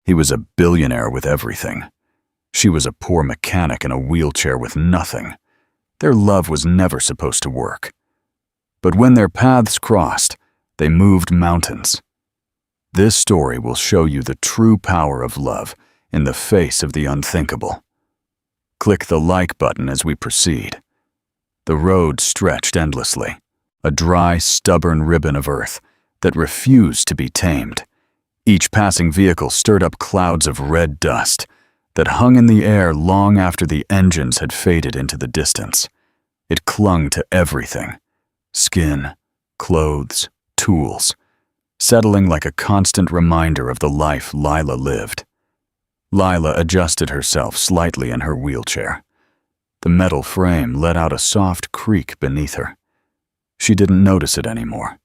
He was a billionaire with everything. She was a poor mechanic in a wheelchair with nothing. Their love was never supposed to work. But when their paths crossed, they moved mountains. This story will show you the true power of love in the face of the unthinkable. Click the like button as we proceed. The road stretched endlessly, a dry, stubborn ribbon of earth that refused to be tamed. Each passing vehicle stirred up clouds of red dust that hung in the air long after the engines had faded into the distance. It clung to everything: skin, clothes, tools, settling like a constant reminder of the life Lila lived. Lila adjusted herself slightly in her wheelchair. The metal frame let out a soft creak beneath her. She didn't notice it anymore.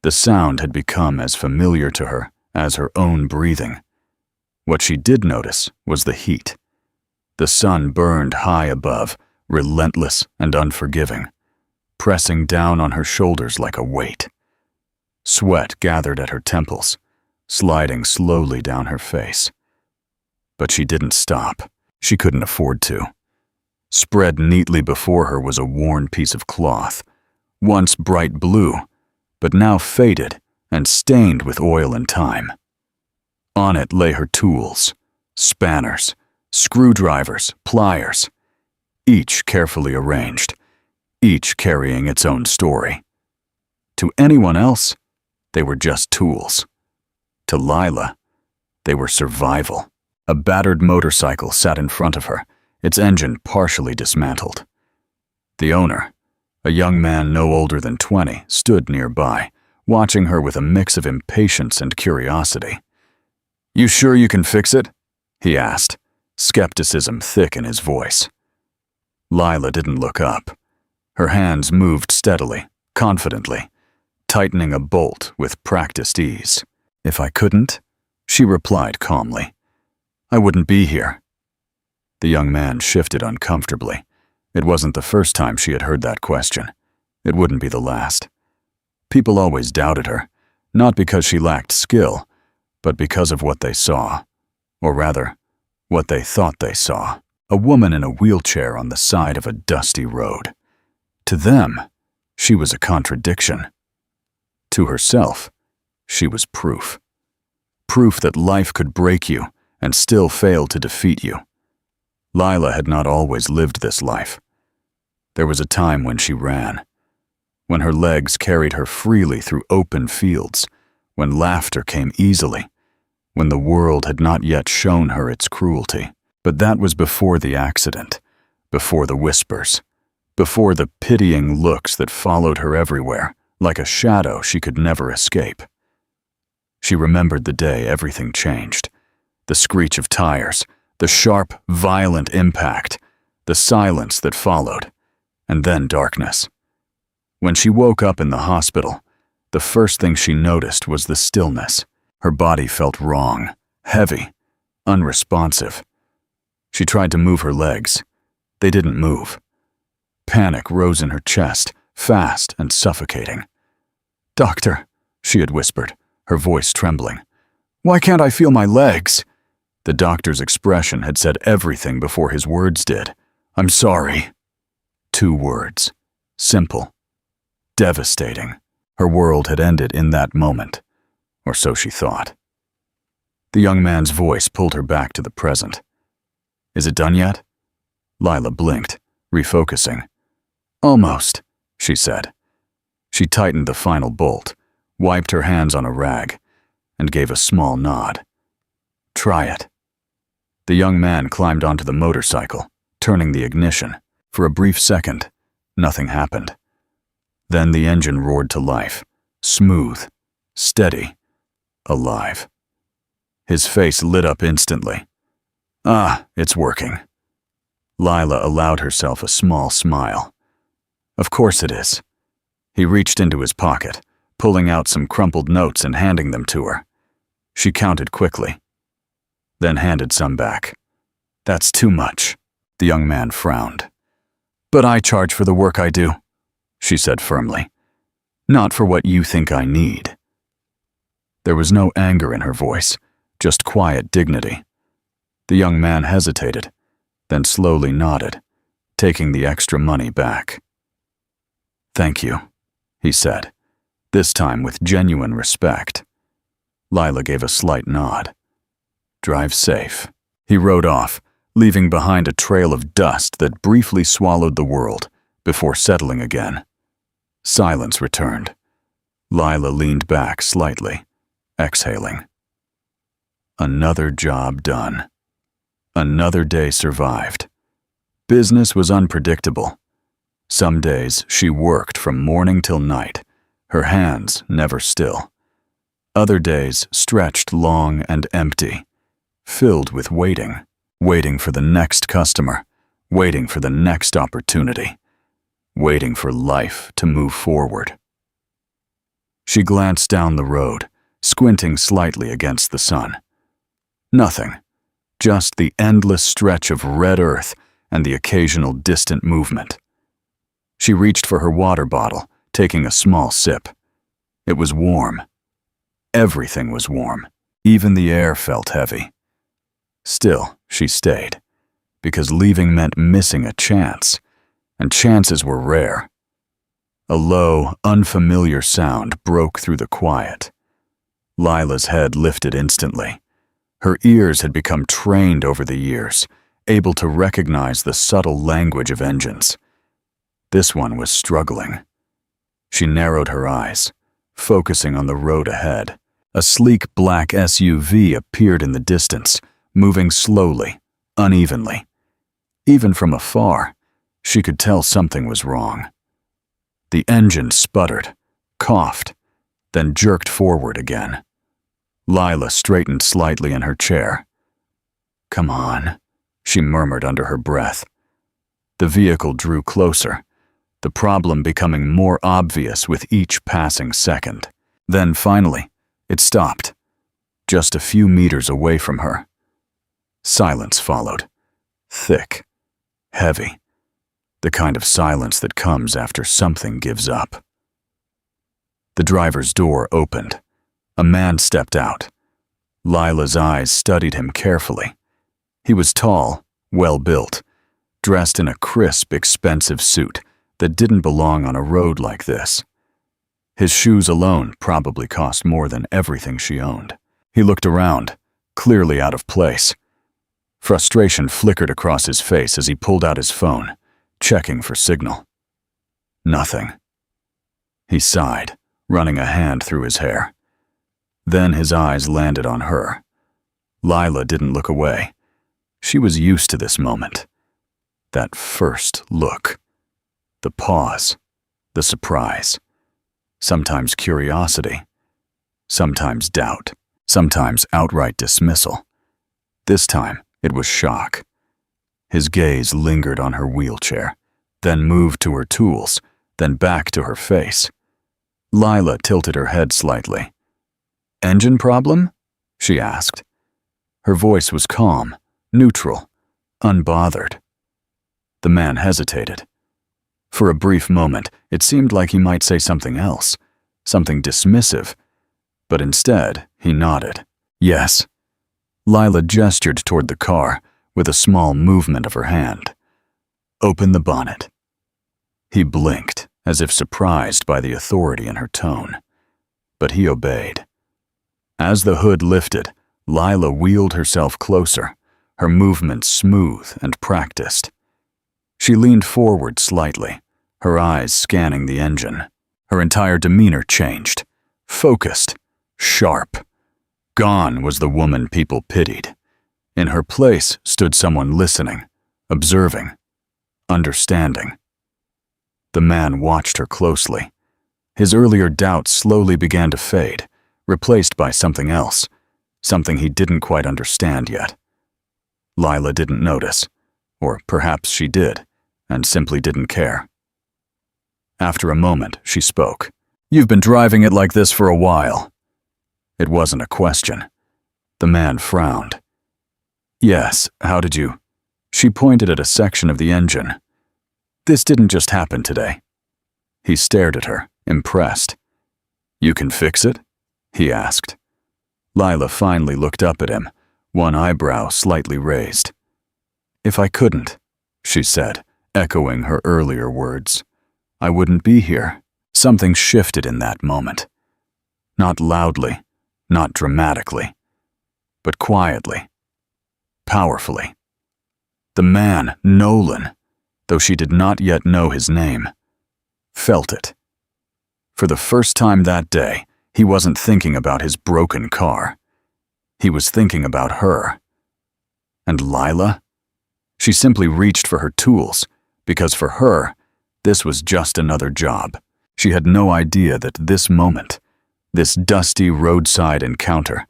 The sound had become as familiar to her as her own breathing. What she did notice was the heat. The sun burned high above, relentless and unforgiving, pressing down on her shoulders like a weight. Sweat gathered at her temples, sliding slowly down her face. But she didn't stop. She couldn't afford to. Spread neatly before her was a worn piece of cloth, once bright blue, but now faded and stained with oil and time. On it lay her tools: spanners, screwdrivers, pliers, each carefully arranged, each carrying its own story. To anyone else, they were just tools. To Lila, they were survival. A battered motorcycle sat in front of her, its engine partially dismantled. The owner, a young man no older than 20, stood nearby, watching her with a mix of impatience and curiosity. "You sure you can fix it?" he asked, skepticism thick in his voice. Lila didn't look up. Her hands moved steadily, confidently, tightening a bolt with practiced ease. "If I couldn't," she replied calmly, "I wouldn't be here." The young man shifted uncomfortably. It wasn't the first time she had heard that question. It wouldn't be the last. People always doubted her, not because she lacked skill, but because of what they saw. Or rather, what they thought they saw. A woman in a wheelchair on the side of a dusty road. To them, she was a contradiction. To herself, she was proof. Proof that life could break you and still fail to defeat you. Lila had not always lived this life. There was a time when she ran, when her legs carried her freely through open fields, when laughter came easily, when the world had not yet shown her its cruelty. But that was before the accident, before the whispers, before the pitying looks that followed her everywhere, like a shadow she could never escape. She remembered the day everything changed. The screech of tires, the sharp, violent impact, the silence that followed, and then darkness. When she woke up in the hospital, the first thing she noticed was the stillness. Her body felt wrong, heavy, unresponsive. She tried to move her legs. They didn't move. Panic rose in her chest, fast and suffocating. "Doctor," she had whispered, her voice trembling, "why can't I feel my legs?" The doctor's expression had said everything before his words did. "I'm sorry." 2 words. Simple. Devastating. Her world had ended in that moment, or so she thought. The young man's voice pulled her back to the present. "Is it done yet?" Lila blinked, refocusing. "Almost," she said. She tightened the final bolt, wiped her hands on a rag, and gave a small nod. "Try it." The young man climbed onto the motorcycle, turning the ignition. For a brief second, nothing happened. Then the engine roared to life, smooth, steady, alive. His face lit up instantly. "Ah, it's working." Lila allowed herself a small smile. "Of course it is." He reached into his pocket, pulling out some crumpled notes and handing them to her. She counted quickly, then handed some back. "That's too much." The young man frowned. "But I charge for the work I do," she said firmly. "Not for what you think I need." There was no anger in her voice, just quiet dignity. The young man hesitated, then slowly nodded, taking the extra money back. "Thank you," he said, this time with genuine respect. Lila gave a slight nod. "Drive safe." He rode off, leaving behind a trail of dust that briefly swallowed the world before settling again. Silence returned. Lila leaned back slightly, exhaling. Another job done. Another day survived. Business was unpredictable. Some days she worked from morning till night, her hands never still. Other days stretched long and empty, filled with waiting. Waiting for the next customer, waiting for the next opportunity, waiting for life to move forward. She glanced down the road, squinting slightly against the sun. Nothing, just the endless stretch of red earth and the occasional distant movement. She reached for her water bottle, taking a small sip. It was warm. Everything was warm. Even the air felt heavy. Still, she stayed, because leaving meant missing a chance, and chances were rare. A low, unfamiliar sound broke through the quiet. Lila's head lifted instantly. Her ears had become trained over the years, able to recognize the subtle language of engines. This one was struggling. She narrowed her eyes, focusing on the road ahead. A sleek black SUV appeared in the distance, moving slowly, unevenly. Even from afar, she could tell something was wrong. The engine sputtered, coughed, then jerked forward again. Lila straightened slightly in her chair. "Come on," she murmured under her breath. The vehicle drew closer, the problem becoming more obvious with each passing second. Then finally, it stopped, just a few meters away from her. Silence followed, thick, heavy, the kind of silence that comes after something gives up. The driver's door opened. A man stepped out. Lila's eyes studied him carefully. He was tall, well-built, dressed in a crisp, expensive suit that didn't belong on a road like this. His shoes alone probably cost more than everything she owned. He looked around, clearly out of place. Frustration flickered across his face as he pulled out his phone, checking for signal. Nothing. He sighed, running a hand through his hair. Then his eyes landed on her. Lila didn't look away. She was used to this moment. That first look. The pause. The surprise. Sometimes curiosity. Sometimes doubt. Sometimes outright dismissal. This time, it was shock. His gaze lingered on her wheelchair, then moved to her tools, then back to her face. Lila tilted her head slightly. "Engine problem?" she asked. Her voice was calm, neutral, unbothered. The man hesitated. For a brief moment, it seemed like he might say something else, something dismissive, but instead, he nodded. "Yes." Lila gestured toward the car with a small movement of her hand. "Open the bonnet." He blinked, as if surprised by the authority in her tone. But he obeyed. As the hood lifted, Lila wheeled herself closer, her movements smooth and practiced. She leaned forward slightly, her eyes scanning the engine. Her entire demeanor changed, focused, sharp. Gone was the woman people pitied. In her place stood someone listening, observing, understanding. The man watched her closely. His earlier doubts slowly began to fade, replaced by something else, something he didn't quite understand yet. Lila didn't notice, or perhaps she did, and simply didn't care. After a moment, she spoke. "You've been driving it like this for a while." It wasn't a question. The man frowned. "Yes, how did you?" She pointed at a section of the engine. "This didn't just happen today." He stared at her, impressed. "You can fix it?" he asked. Lila finally looked up at him, one eyebrow slightly raised. "If I couldn't," she said, echoing her earlier words, "I wouldn't be here." Something shifted in that moment. Not loudly, not dramatically, but quietly, powerfully. The man, Nolan, though she did not yet know his name, felt it. For the first time that day, he wasn't thinking about his broken car. He was thinking about her. And Lila? She simply reached for her tools, because for her, this was just another job. She had no idea that this moment, this dusty roadside encounter,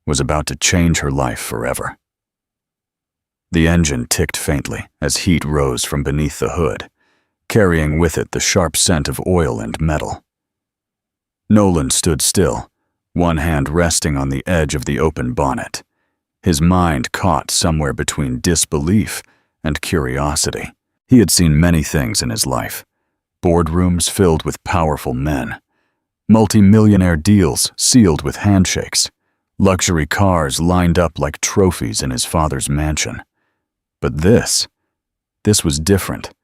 was about to change her life forever. The engine ticked faintly as heat rose from beneath the hood, carrying with it the sharp scent of oil and metal. Nolan stood still, one hand resting on the edge of the open bonnet, his mind caught somewhere between disbelief and curiosity. He had seen many things in his life: boardrooms filled with powerful men, multi-millionaire deals sealed with handshakes, luxury cars lined up like trophies in his father's mansion. But this was different,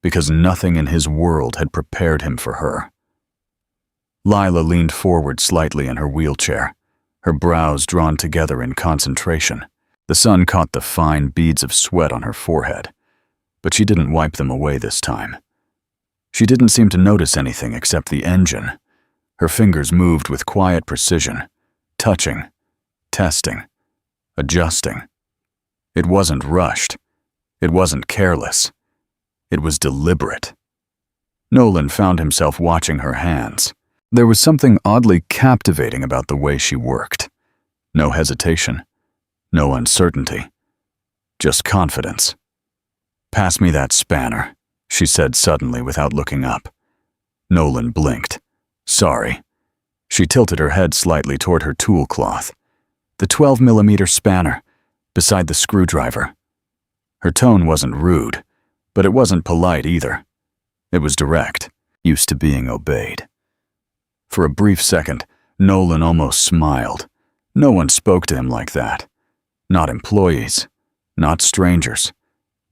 because nothing in his world had prepared him for her. Lila leaned forward slightly in her wheelchair, her brows drawn together in concentration. The sun caught the fine beads of sweat on her forehead, but she didn't wipe them away this time. She didn't seem to notice anything except the engine. Her fingers moved with quiet precision, touching, testing, adjusting. It wasn't rushed. It wasn't careless. It was deliberate. Nolan found himself watching her hands. There was something oddly captivating about the way she worked. No hesitation, no uncertainty, just confidence. "Pass me that spanner," she said suddenly without looking up. Nolan blinked. "Sorry." She tilted her head slightly toward her tool cloth. "The 12mm spanner, beside the screwdriver." Her tone wasn't rude, but it wasn't polite either. It was direct, used to being obeyed. For a brief second, Nolan almost smiled. No one spoke to him like that. Not employees, not strangers,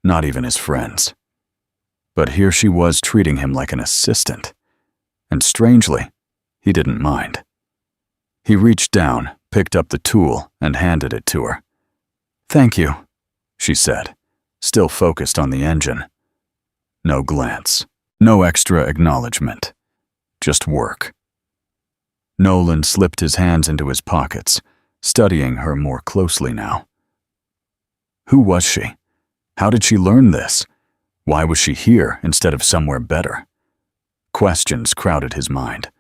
not even his friends. But here she was treating him like an assistant. And strangely, he didn't mind. He reached down, picked up the tool, and handed it to her. "Thank you," she said, still focused on the engine. No glance, no extra acknowledgement, just work. Nolan slipped his hands into his pockets, studying her more closely now. Who was she? How did she learn this? Why was she here instead of somewhere better? Questions crowded his mind,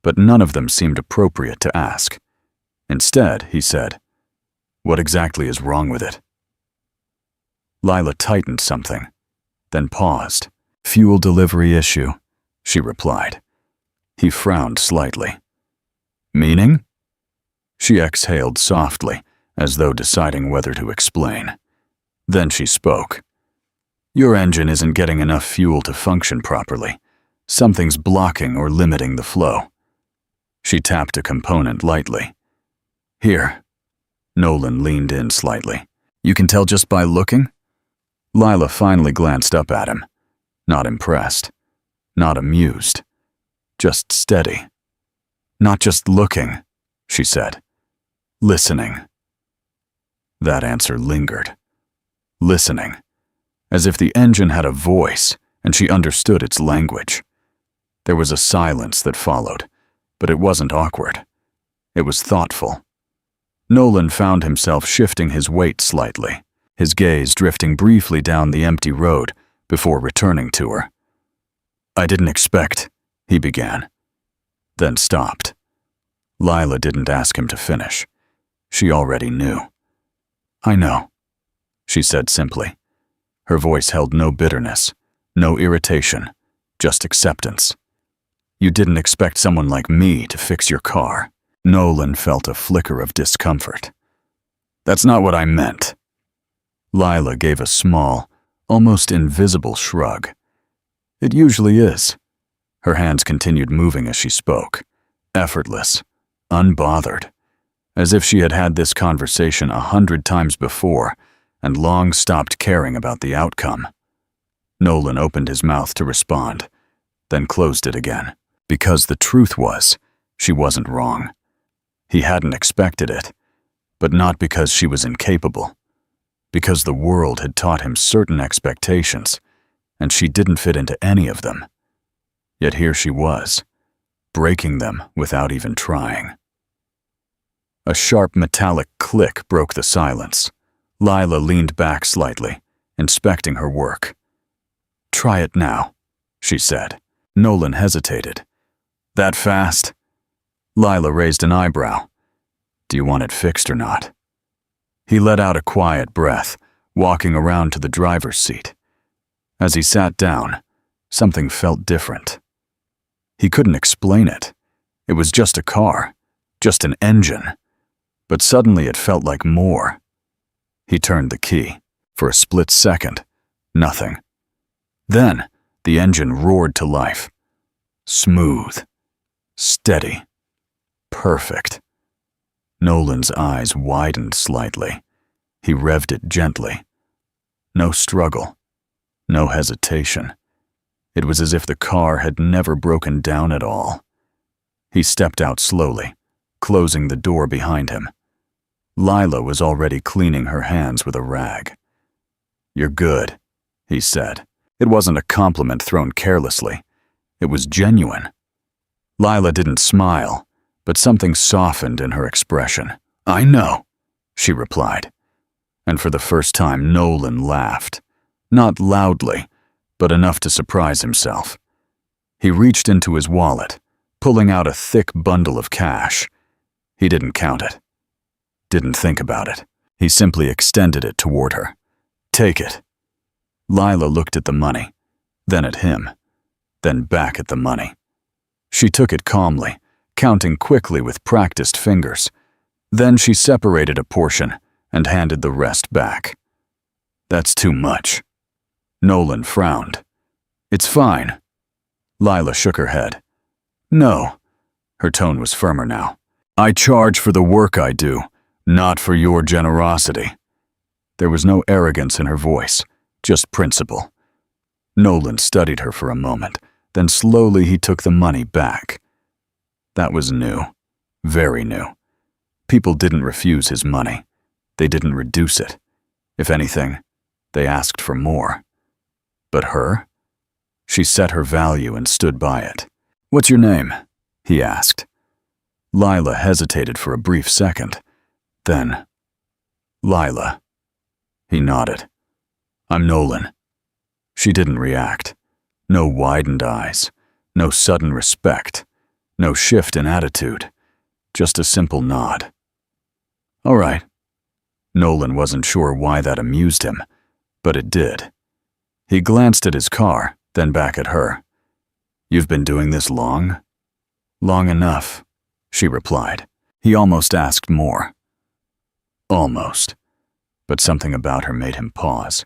but none of them seemed appropriate to ask. Instead, he said, "What exactly is wrong with it?" Lila tightened something, then paused. "Fuel delivery issue," she replied. He frowned slightly. "Meaning?" She exhaled softly, as though deciding whether to explain. Then she spoke. "Your engine isn't getting enough fuel to function properly. Something's blocking or limiting the flow." She tapped a component lightly. "Here." Nolan leaned in slightly. "You can tell just by looking?" Lila finally glanced up at him. Not impressed. Not amused. Just steady. "Not just looking," she said. "Listening." That answer lingered. Listening. As if the engine had a voice and she understood its language. There was a silence that followed, but it wasn't awkward. It was thoughtful. Nolan found himself shifting his weight slightly, his gaze drifting briefly down the empty road before returning to her. "I didn't expect," he began, then stopped. Lila didn't ask him to finish. She already knew. "I know," she said simply. Her voice held no bitterness, no irritation, just acceptance. "You didn't expect someone like me to fix your car." Nolan felt a flicker of discomfort. "That's not what I meant." Lila gave a small, almost invisible shrug. "It usually is." Her hands continued moving as she spoke, effortless, unbothered, as if she had had this conversation 100 times before and long stopped caring about the outcome. Nolan opened his mouth to respond, then closed it again, because the truth was, she wasn't wrong. He hadn't expected it, but not because she was incapable, because the world had taught him certain expectations, and she didn't fit into any of them. Yet here she was, breaking them without even trying. A sharp metallic click broke the silence. Lila leaned back slightly, inspecting her work. "Try it now," she said. Nolan hesitated. "That fast?" Lila raised an eyebrow. "Do you want it fixed or not?" He let out a quiet breath, walking around to the driver's seat. As he sat down, something felt different. He couldn't explain it. It was just a car, just an engine. But suddenly it felt like more. He turned the key. For a split second, nothing. Then, the engine roared to life. Smooth. Steady. Perfect. Nolan's eyes widened slightly. He revved it gently. No struggle. No hesitation. It was as if the car had never broken down at all. He stepped out slowly, closing the door behind him. Lila was already cleaning her hands with a rag. "You're good," he said. It wasn't a compliment thrown carelessly. It was genuine. Lila didn't smile, but something softened in her expression. "I know," she replied. And for the first time, Nolan laughed. Not loudly, but enough to surprise himself. He reached into his wallet, pulling out a thick bundle of cash. He didn't count it. Didn't think about it. He simply extended it toward her. "Take it." Lila looked at the money, then at him, then back at the money. She took it calmly, counting quickly with practiced fingers. Then she separated a portion and handed the rest back. "That's too much." Nolan frowned. "It's fine." Lila shook her head. "No." Her tone was firmer now. "I charge for the work I do, not for your generosity." There was no arrogance in her voice, just principle. Nolan studied her for a moment, then slowly he took the money back. That was new, very new. People didn't refuse his money. They didn't reduce it. If anything, they asked for more. But her? She set her value and stood by it. "What's your name?" he asked. Lila hesitated for a brief second. Then, "Lila." He nodded. "I'm Nolan." She didn't react. No widened eyes. No sudden respect. No shift in attitude. Just a simple nod. "All right." Nolan wasn't sure why that amused him, but it did. He glanced at his car, then back at her. "You've been doing this long?" "Long enough," she replied. He almost asked more. Almost. But something about her made him pause.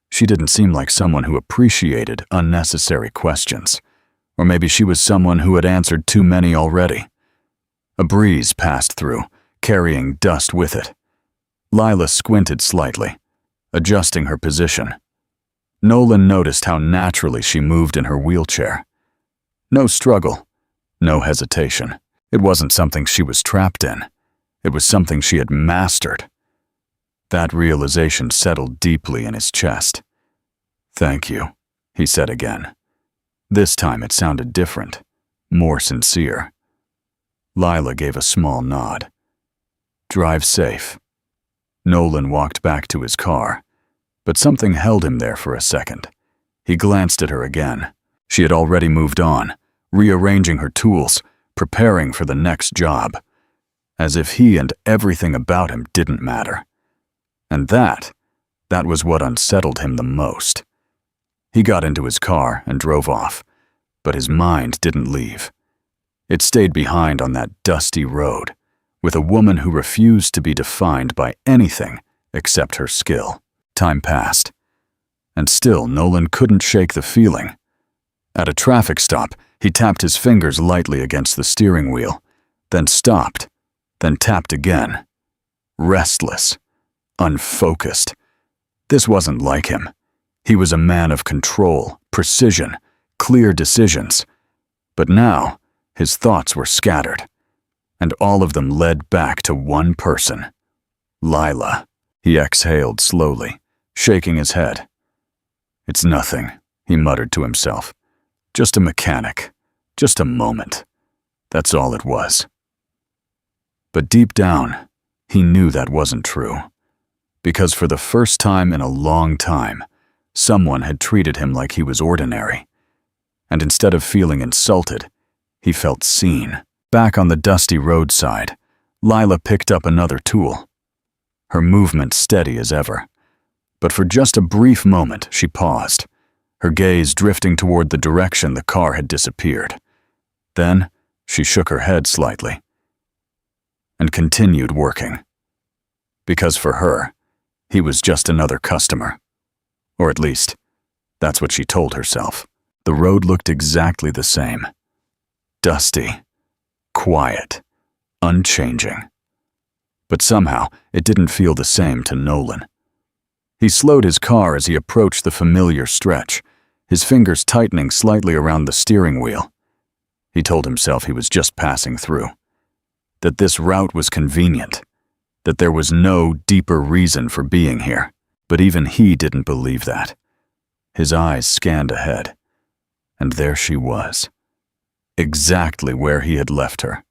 She didn't seem like someone who appreciated unnecessary questions. Or maybe she was someone who had answered too many already. A breeze passed through, carrying dust with it. Lila squinted slightly, adjusting her position. Nolan noticed how naturally she moved in her wheelchair. No struggle, no hesitation. It wasn't something she was trapped in. It was something she had mastered. That realization settled deeply in his chest. "Thank you," he said again. This time it sounded different, more sincere. Lila gave a small nod. "Drive safe." Nolan walked back to his car, but something held him there for a second. He glanced at her again. She had already moved on, rearranging her tools, preparing for the next job, as if he and everything about him didn't matter. And that was what unsettled him the most. He got into his car and drove off, but his mind didn't leave. It stayed behind on that dusty road, with a woman who refused to be defined by anything except her skill. Time passed, and still Nolan couldn't shake the feeling. At a traffic stop, he tapped his fingers lightly against the steering wheel, then stopped, then tapped again. Restless, unfocused. This wasn't like him. He was a man of control, precision, clear decisions. But now, his thoughts were scattered, and all of them led back to one person. Lila. He exhaled slowly, shaking his head. "It's nothing," he muttered to himself. "Just a mechanic. Just a moment. That's all it was." But deep down, he knew that wasn't true. Because for the first time in a long time, someone had treated him like he was ordinary. And instead of feeling insulted, he felt seen. Back on the dusty roadside, Lila picked up another tool. Her movement steady as ever. But for just a brief moment, she paused, her gaze drifting toward the direction the car had disappeared. Then, she shook her head slightly and continued working. Because for her, he was just another customer. Or at least, that's what she told herself. The road looked exactly the same. Dusty, quiet, unchanging. But somehow, it didn't feel the same to Nolan. He slowed his car as he approached the familiar stretch, his fingers tightening slightly around the steering wheel. He told himself he was just passing through, that this route was convenient, that there was no deeper reason for being here. But even he didn't believe that. His eyes scanned ahead, and there she was, exactly where he had left her.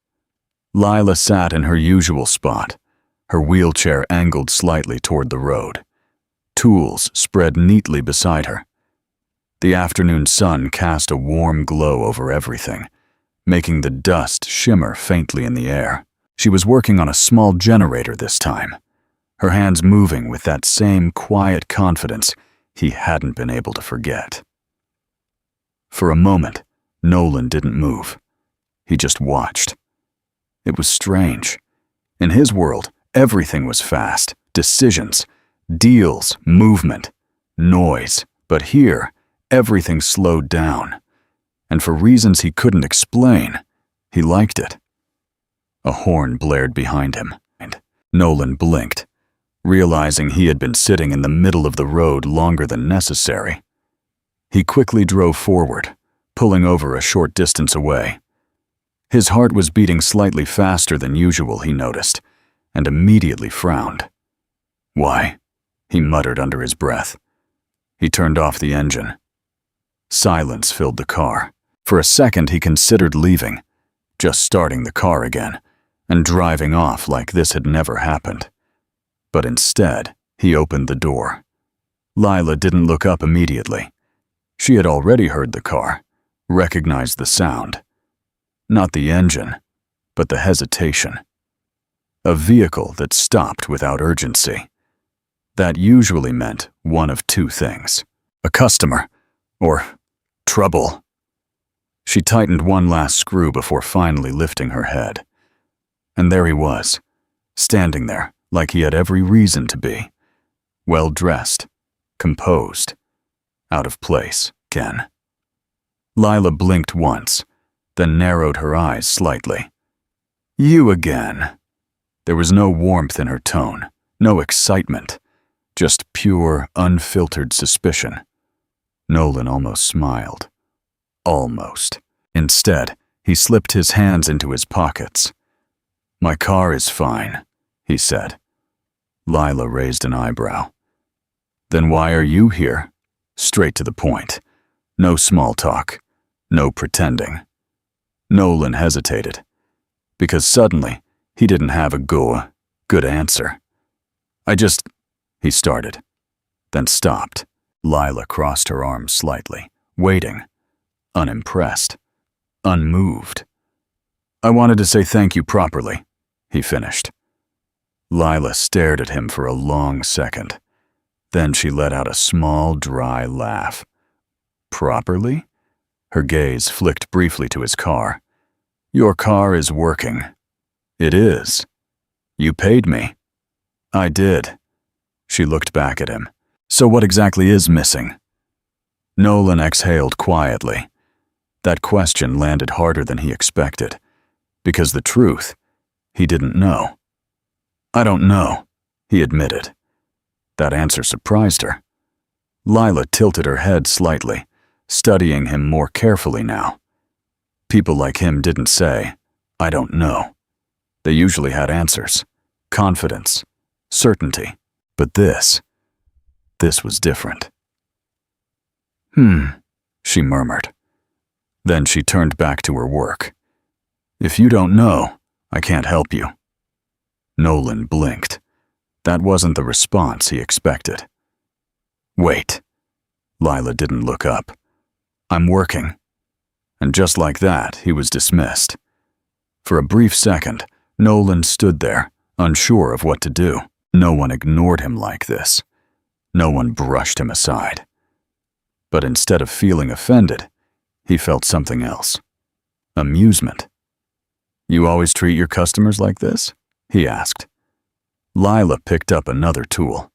Lila sat in her usual spot, her wheelchair angled slightly toward the road, tools spread neatly beside her. The afternoon sun cast a warm glow over everything, making the dust shimmer faintly in the air. She was working on a small generator this time, her hands moving with that same quiet confidence he hadn't been able to forget. For a moment, Nolan didn't move. He just watched. It was strange. In his world, everything was fast. Decisions, deals, movement, noise. But here, everything slowed down. And for reasons he couldn't explain, he liked it. A horn blared behind him, and Nolan blinked, realizing he had been sitting in the middle of the road longer than necessary. He quickly drove forward, pulling over a short distance away. His heart was beating slightly faster than usual, he noticed, and immediately frowned. "Why?" he muttered under his breath. He turned off the engine. Silence filled the car. For a second he considered leaving, just starting the car again, and driving off like this had never happened. But instead, he opened the door. Lila didn't look up immediately. She had already heard the car, recognized the sound. Not the engine, but the hesitation. A vehicle that stopped without urgency. That usually meant one of two things: a customer, or trouble. She tightened one last screw before finally lifting her head. And there he was, standing there like he had every reason to be. Well-dressed, composed, out of place again. Lila blinked once, then narrowed her eyes slightly. "You again." There was no warmth in her tone, no excitement, just pure, unfiltered suspicion. Nolan almost smiled. Almost. Instead, he slipped his hands into his pockets. "My car is fine," he said. Lila raised an eyebrow. "Then why are you here?" Straight to the point. No small talk. No pretending. Nolan hesitated, because suddenly he didn't have a good answer. He started, then stopped. Lila crossed her arms slightly, waiting, unimpressed, unmoved. "I wanted to say thank you properly," he finished. Lila stared at him for a long second. Then she let out a small, dry laugh. "Properly?" Her gaze flicked briefly to his car. "Your car is working." "It is." "You paid me." "I did." She looked back at him. "So what exactly is missing?" Nolan exhaled quietly. That question landed harder than he expected, because the truth, He didn't know. I don't know, he admitted. That answer surprised her. Lila tilted her head slightly, studying him more carefully now. People like him didn't say, I don't know. They usually had answers, confidence, certainty. But this was different. She murmured. Then she turned back to her work. If you don't know, I can't help you. Nolan blinked. That wasn't the response he expected. Wait. Lila didn't look up. I'm working. And just like that, he was dismissed. For a brief second, Nolan stood there, unsure of what to do. No one ignored him like this. No one brushed him aside. But instead of feeling offended, he felt something else. Amusement. You always treat your customers like this? He asked. Lila picked up another tool.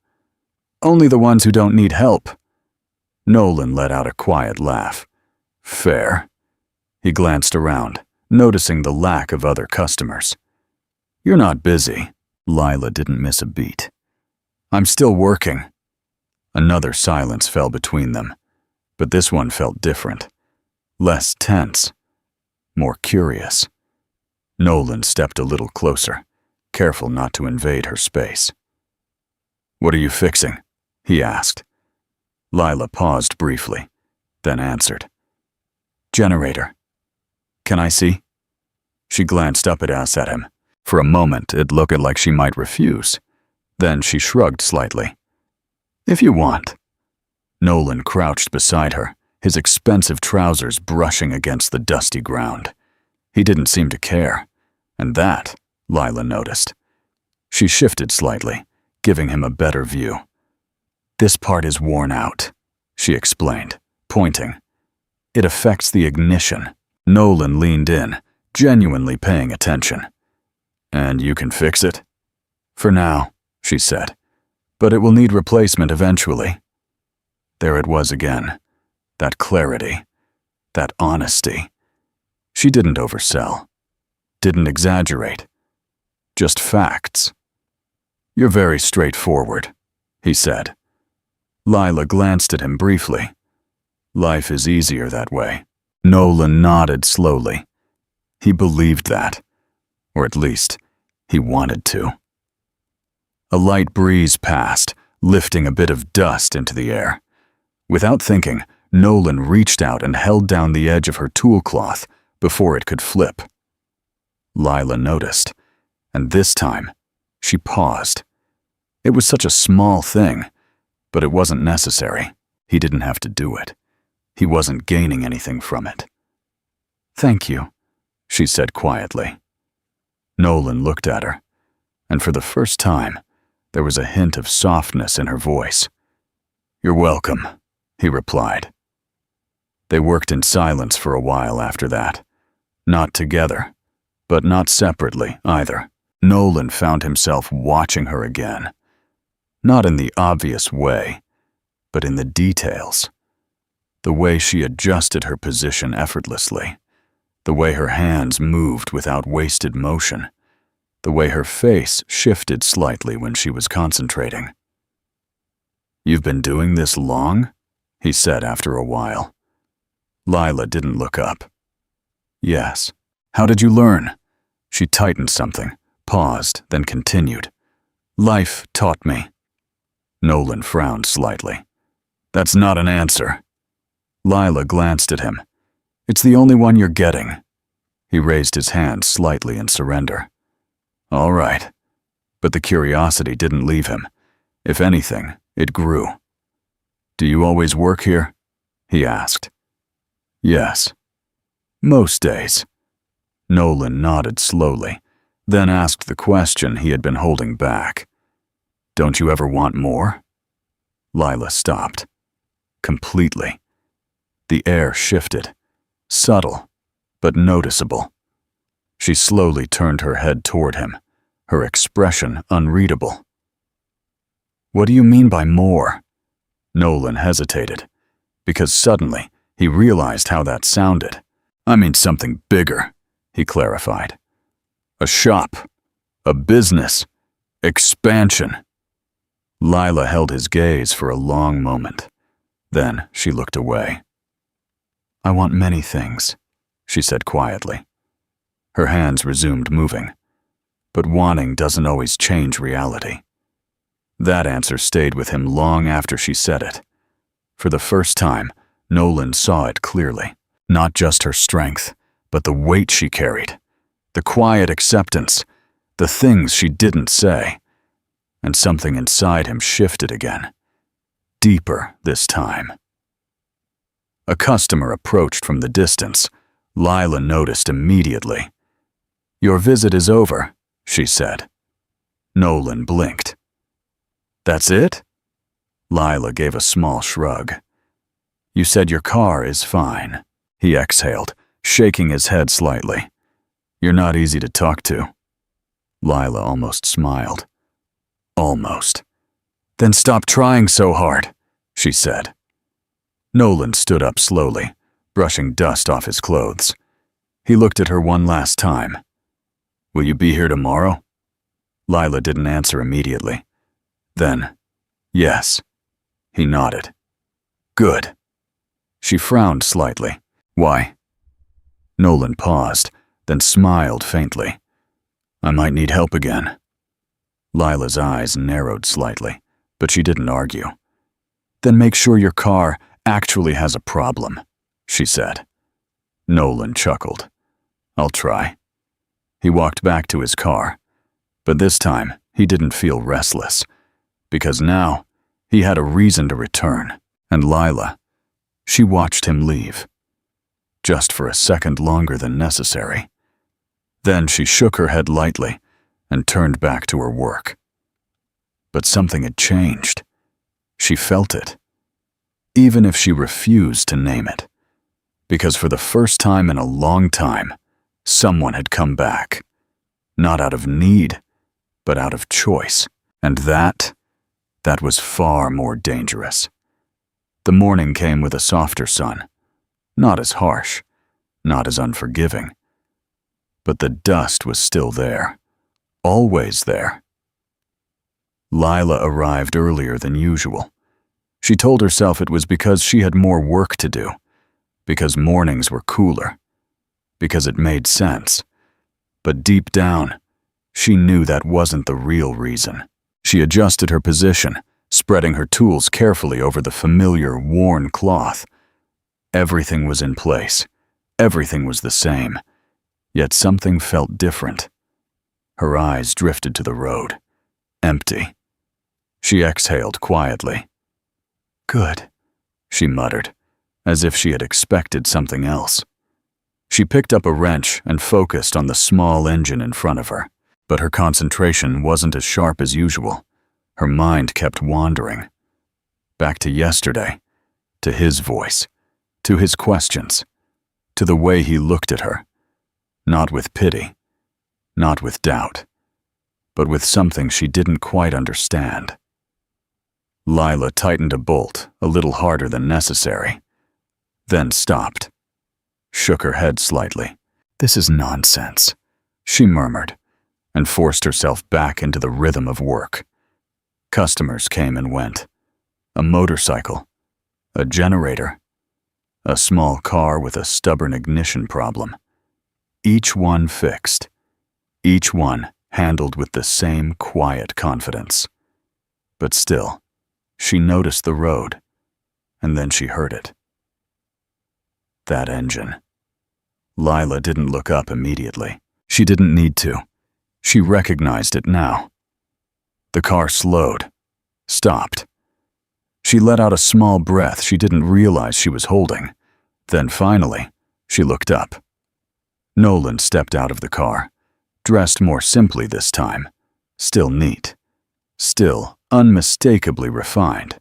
Only the ones who don't need help. Nolan let out a quiet laugh. Fair. He glanced around, noticing the lack of other customers. You're not busy. Lila didn't miss a beat. I'm still working. Another silence fell between them, but this one felt different. Less tense. More curious. Nolan stepped a little closer, careful not to invade her space. What are you fixing? He asked. Lila paused briefly, then answered. Generator. Can I see? She glanced up at us at him. For a moment, it looked like she might refuse. Then she shrugged slightly. If you want. Nolan crouched beside her, his expensive trousers brushing against the dusty ground. He didn't seem to care, and that, Lila noticed. She shifted slightly, giving him a better view. This part is worn out, she explained, pointing. It affects the ignition. Nolan leaned in, genuinely paying attention. And you can fix it? For now, she said, but it will need replacement eventually. There it was again, that clarity, that honesty. She didn't oversell, didn't exaggerate, just facts. You're very straightforward, he said. Lila glanced at him briefly. Life is easier that way. Nolan nodded slowly. He believed that. Or at least, he wanted to. A light breeze passed, lifting a bit of dust into the air. Without thinking, Nolan reached out and held down the edge of her tool cloth before it could flip. Lila noticed, and this time, she paused. It was such a small thing, but it wasn't necessary. He didn't have to do it. He wasn't gaining anything from it. Thank you, she said quietly. Nolan looked at her, and for the first time, there was a hint of softness in her voice. You're welcome, he replied. They worked in silence for a while after that. Not together, but not separately either. Nolan found himself watching her again. Not in the obvious way, but in the details. The way she adjusted her position effortlessly. The way her hands moved without wasted motion. The way her face shifted slightly when she was concentrating. You've been doing this long? He said after a while. Lila didn't look up. Yes. How did you learn? She tightened something, paused, then continued. Life taught me. Nolan frowned slightly. That's not an answer. Lila glanced at him. It's the only one you're getting. He raised his hand slightly in surrender. All right. But the curiosity didn't leave him. If anything, it grew. Do you always work here? He asked. Yes. Most days. Nolan nodded slowly, then asked the question he had been holding back. Don't you ever want more? Lila stopped. Completely. The air shifted. Subtle, but noticeable. She slowly turned her head toward him, her expression unreadable. What do you mean by more? Nolan hesitated, because suddenly he realized how that sounded. I mean something bigger, he clarified. A shop, A business. Expansion. Lila held his gaze for a long moment. Then she looked away. "I want many things," she said quietly. Her hands resumed moving. But wanting doesn't always change reality. That answer stayed with him long after she said it. For the first time, Nolan saw it clearly. Not just her strength, but the weight she carried. The quiet acceptance. The things she didn't say. And something inside him shifted again. Deeper this time. A customer approached from the distance. Lila noticed immediately. "Your visit is over," she said. Nolan blinked. "That's it?" Lila gave a small shrug. "You said your car is fine," he exhaled, shaking his head slightly. "You're not easy to talk to." Lila almost smiled. Almost. "Then stop trying so hard," she said. Nolan stood up slowly, brushing dust off his clothes. He looked at her one last time. "Will you be here tomorrow?" Lila didn't answer immediately. Then, "Yes." He nodded. "Good." She frowned slightly. "Why?" Nolan paused, then smiled faintly. "I might need help again." Lila's eyes narrowed slightly, but she didn't argue. "Then make sure your car actually has a problem," she said. Nolan chuckled. "I'll try." He walked back to his car, but this time he didn't feel restless, because now he had a reason to return. And Lila, she watched him leave, just for a second longer than necessary. Then she shook her head lightly and turned back to her work. But something had changed. She felt it, even if she refused to name it, because for the first time in a long time, someone had come back, not out of need, but out of choice. And that was far more dangerous. The morning came with a softer sun, not as harsh, not as unforgiving. But the dust was still there, always there. Lila arrived earlier than usual. She told herself it was because she had more work to do, because mornings were cooler, because it made sense. But deep down, she knew that wasn't the real reason. She adjusted her position, spreading her tools carefully over the familiar, worn cloth. Everything was in place. Everything was the same. Yet something felt different. Her eyes drifted to the road. Empty. She exhaled quietly. "Good," she muttered, as if she had expected something else. She picked up a wrench and focused on the small engine in front of her. But her concentration wasn't as sharp as usual. Her mind kept wandering. Back to yesterday, to his voice, to his questions, to the way he looked at her. Not with pity, not with doubt, but with something she didn't quite understand. Lila tightened a bolt a little harder than necessary, then stopped, shook her head slightly. "This is nonsense," she murmured, and forced herself back into the rhythm of work. Customers came and went. A motorcycle, a generator, a small car with a stubborn ignition problem. Each one fixed, each one handled with the same quiet confidence. But still, she noticed the road, and then she heard it. That engine. Lila didn't look up immediately. She didn't need to. She recognized it now. The car slowed, stopped. She let out a small breath she didn't realize she was holding. Then finally, she looked up. Nolan stepped out of the car, dressed more simply this time, still neat, still unmistakably refined,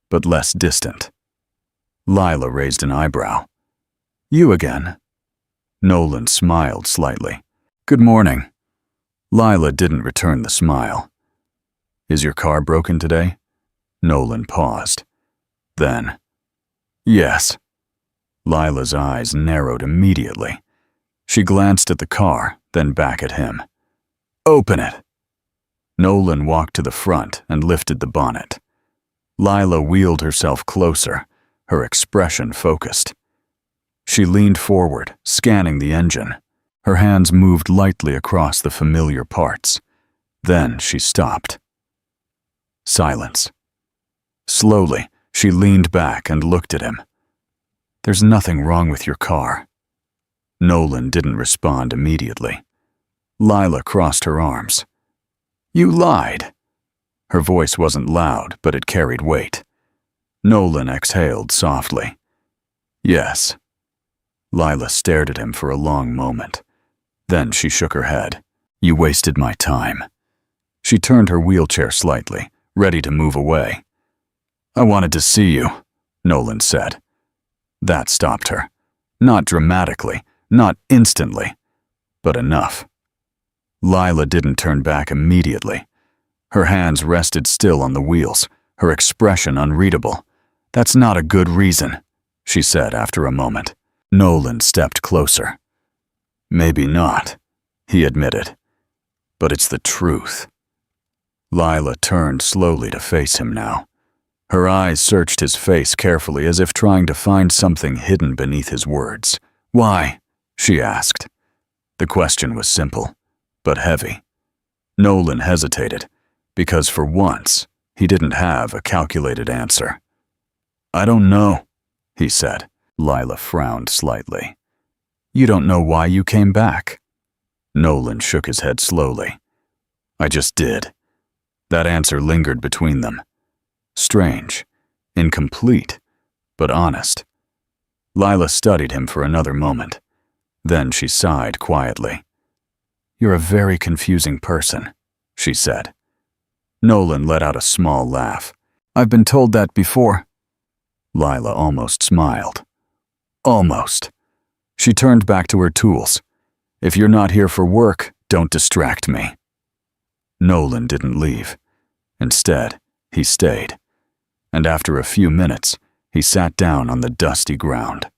but less distant. Lila raised an eyebrow. "You again?" Nolan smiled slightly. "Good morning." Lila didn't return the smile. "Is your car broken today?" Nolan paused. Then, "Yes." Lila's eyes narrowed immediately. She glanced at the car, then back at him. Open it." Nolan walked to the front and lifted the bonnet. Lila wheeled herself closer, her expression focused. She leaned forward, scanning the engine. Her hands moved lightly across the familiar parts. Then she stopped. Silence. Slowly, she leaned back and looked at him. "There's nothing wrong with your car." Nolan didn't respond immediately. Lila crossed her arms. "You lied." Her voice wasn't loud, but it carried weight. Nolan exhaled softly. "Yes." Lila stared at him for a long moment. Then she shook her head. "You wasted my time." She turned her wheelchair slightly, ready to move away. "I wanted to see you," Nolan said. That stopped her. Not dramatically, not instantly, but enough. Lila didn't turn back immediately. Her hands rested still on the wheels, her expression unreadable. "That's not a good reason," she said after a moment. Nolan stepped closer. "Maybe not," he admitted. "But it's the truth." Lila turned slowly to face him now. Her eyes searched his face carefully as if trying to find something hidden beneath his words. "Why?" she asked. The question was simple, but heavy. Nolan hesitated, because for once, he didn't have a calculated answer. "I don't know," he said. Lila frowned slightly. "You don't know why you came back?" Nolan shook his head slowly. "I just did." That answer lingered between them. Strange, incomplete, but honest. Lila studied him for another moment. Then she sighed quietly. "You're a very confusing person," she said. Nolan let out a small laugh. "I've been told that before." Lila almost smiled. Almost. She turned back to her tools. "If you're not here for work, don't distract me." Nolan didn't leave. Instead, he stayed. And after a few minutes, he sat down on the dusty ground.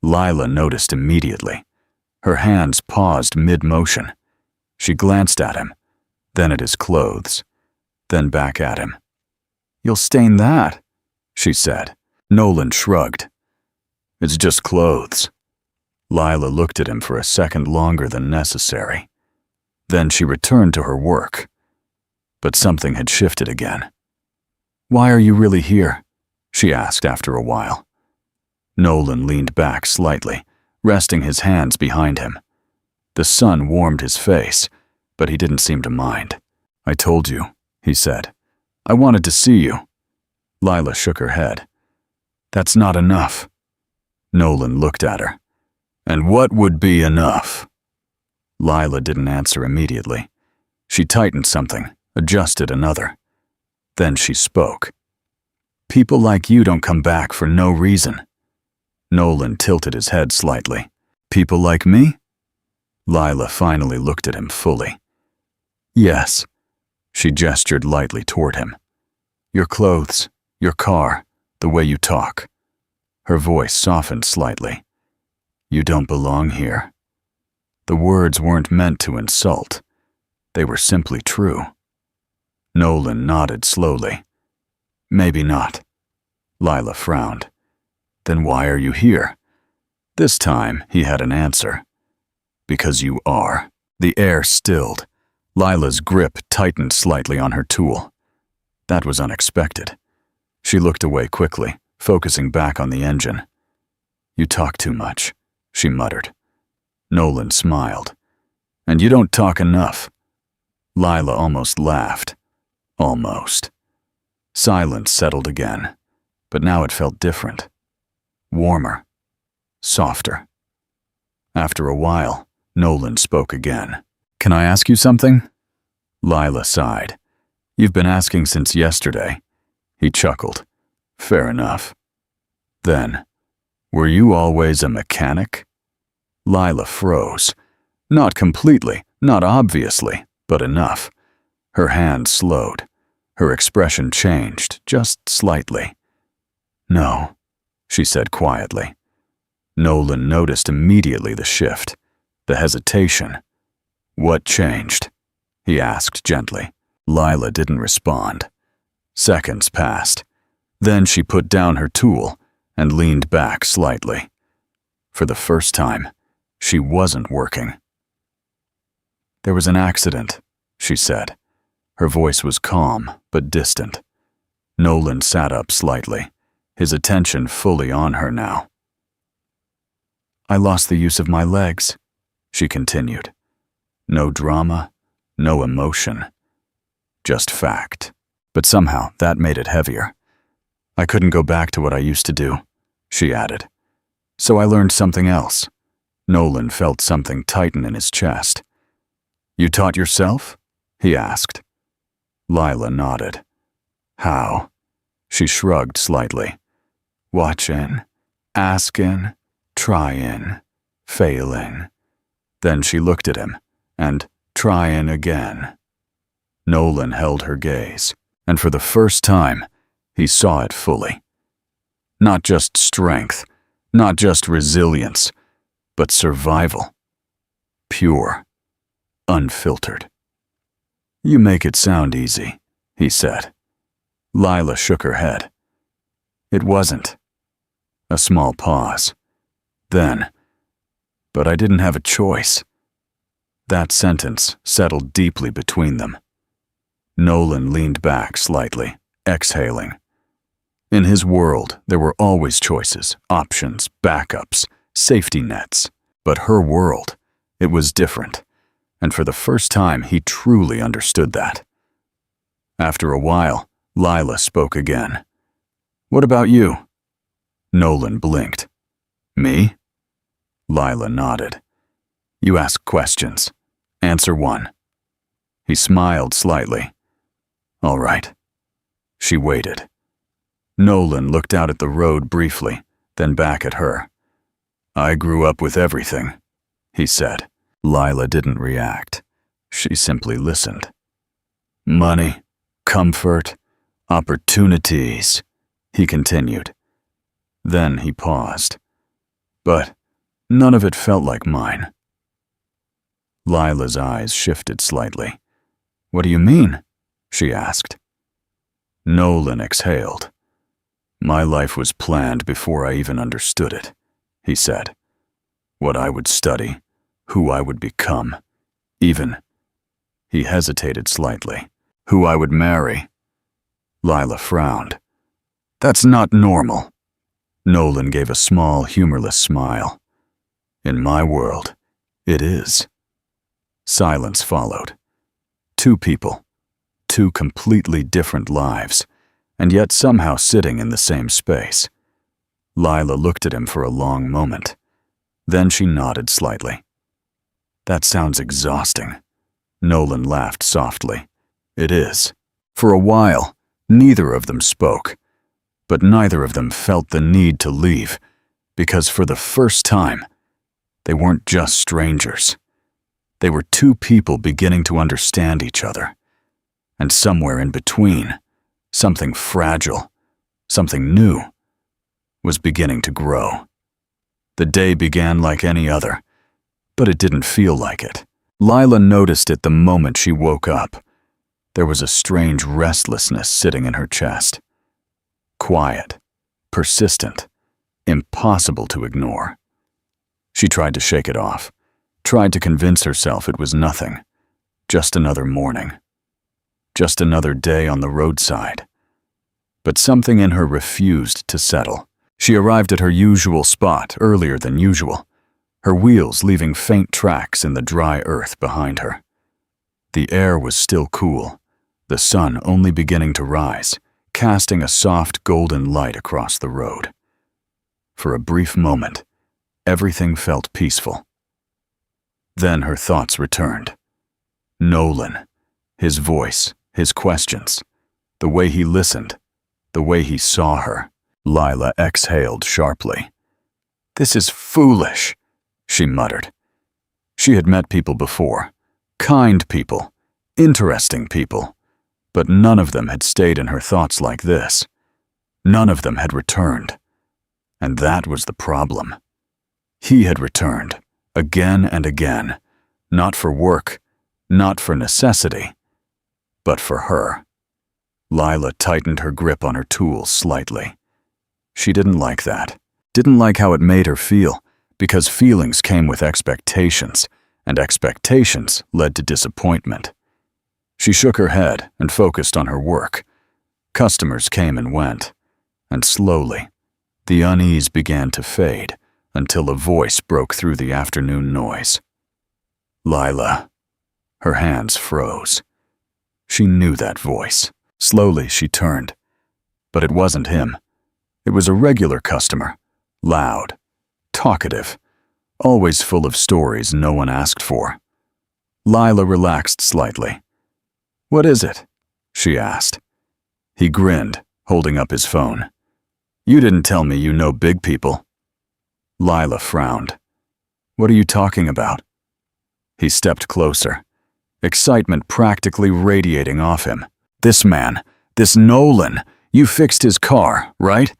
Lila noticed immediately. Her hands paused mid-motion. She glanced at him, then at his clothes, then back at him. "You'll stain that," she said. Nolan shrugged. "It's just clothes." Lila looked at him for a second longer than necessary. Then she returned to her work. But something had shifted again. "Why are you really here?" she asked after a while. Nolan leaned back slightly, resting his hands behind him. The sun warmed his face, but he didn't seem to mind. "I told you," he said. "I wanted to see you." Lila shook her head. "That's not enough." Nolan looked at her. "And what would be enough?" Lila didn't answer immediately. She tightened something, adjusted another. Then she spoke. "People like you don't come back for no reason." Nolan tilted his head slightly. "People like me?" Lila finally looked at him fully. "Yes." She gestured lightly toward him. "Your clothes, your car, the way you talk." Her voice softened slightly. "You don't belong here." The words weren't meant to insult. They were simply true. Nolan nodded slowly. "Maybe not." Lila frowned. "Then why are you here?" This time, he had an answer. "Because you are." The air stilled. Lila's grip tightened slightly on her tool. That was unexpected. She looked away quickly, focusing back on the engine. "You talk too much," she muttered. Nolan smiled. "And you don't talk enough." Lila almost laughed. Almost. Silence settled again, but now it felt different. Warmer. Softer. After a while, Nolan spoke again. "Can I ask you something?" Lila sighed. "You've been asking since yesterday." He chuckled. "Fair enough." Then, "Were you always a mechanic?" Lila froze. Not completely, not obviously, but enough. Her hand slowed. Her expression changed, just slightly. "No," she said quietly. Nolan noticed immediately the shift, the hesitation. "What changed?" he asked gently. Lila didn't respond. Seconds passed. Then she put down her tool and leaned back slightly. For the first time, she wasn't working. "There was an accident," she said. Her voice was calm but distant. Nolan sat up slightly, his attention fully on her now. "I lost the use of my legs," she continued. No drama, no emotion, just fact. But somehow that made it heavier. "I couldn't go back to what I used to do," she added. "So I learned something else." Nolan felt something tighten in his chest. "You taught yourself?" he asked. Lila nodded. "How?" She shrugged slightly. "Watching, asking, trying, failing." Then she looked at him, and trying again. Nolan held her gaze, and for the first time, he saw it fully. Not just strength, not just resilience, but survival. Pure, unfiltered. "You make it sound easy," he said. Lila shook her head. "It wasn't." A small pause. Then, "But I didn't have a choice." That sentence settled deeply between them. Nolan leaned back slightly, exhaling. In his world, there were always choices, options, backups, safety nets. But her world, it was different. And for the first time, he truly understood that. After a while, Lila spoke again. "What about you?" Nolan blinked. "Me?" Lila nodded. "You ask questions. Answer one." He smiled slightly. "All right." She waited. Nolan looked out at the road briefly, then back at her. "I grew up with everything," he said. Lila didn't react. She simply listened. "Money, comfort, opportunities," he continued. Then he paused. "But none of it felt like mine." Lila's eyes shifted slightly. "What do you mean?" she asked. Nolan exhaled. "My life was planned before I even understood it," he said. "What I would study, who I would become, even," he hesitated slightly, "who I would marry." Lila frowned. "That's not normal." Nolan gave a small, humorless smile. "In my world, it is." Silence followed. Two people, two completely different lives, and yet somehow sitting in the same space. Lila looked at him for a long moment. Then she nodded slightly. "That sounds exhausting." Nolan laughed softly. "It is." For a while, neither of them spoke, but neither of them felt the need to leave, because for the first time, they weren't just strangers. They were two people beginning to understand each other. And somewhere in between, something fragile, something new, was beginning to grow. The day began like any other, but it didn't feel like it. Lila noticed it the moment she woke up. There was a strange restlessness sitting in her chest. Quiet, persistent, impossible to ignore. She tried to shake it off, tried to convince herself it was nothing, just another morning, just another day on the roadside. But something in her refused to settle. She arrived at her usual spot earlier than usual, her wheels leaving faint tracks in the dry earth behind her. The air was still cool, the sun only beginning to rise, casting a soft golden light across the road. For a brief moment, everything felt peaceful. Then her thoughts returned. Nolan, his voice, his questions, the way he listened, the way he saw her. Lila exhaled sharply. "This is foolish," she muttered. She had met people before, kind people, interesting people, but none of them had stayed in her thoughts like this. None of them had returned. And that was the problem. He had returned, again and again, not for work, Not for necessity, but for her. Lila tightened her grip on her tools slightly. She didn't like that. Didn't like how it made her feel, because feelings came with expectations, and expectations led to disappointment. She shook her head and focused on her work. Customers came and went, and slowly, the unease began to fade until a voice broke through the afternoon noise. Lila. Her hands froze. She knew that voice. Slowly, she turned. But it wasn't him. It was a regular customer. Loud. Talkative. Always full of stories no one asked for. Lila relaxed slightly. "What is it?" she asked. He grinned, holding up his phone. "You didn't tell me you know big people." Lila frowned. "What are you talking about?" He stepped closer, excitement practically radiating off him. "This man, this Nolan, you fixed his car, right?"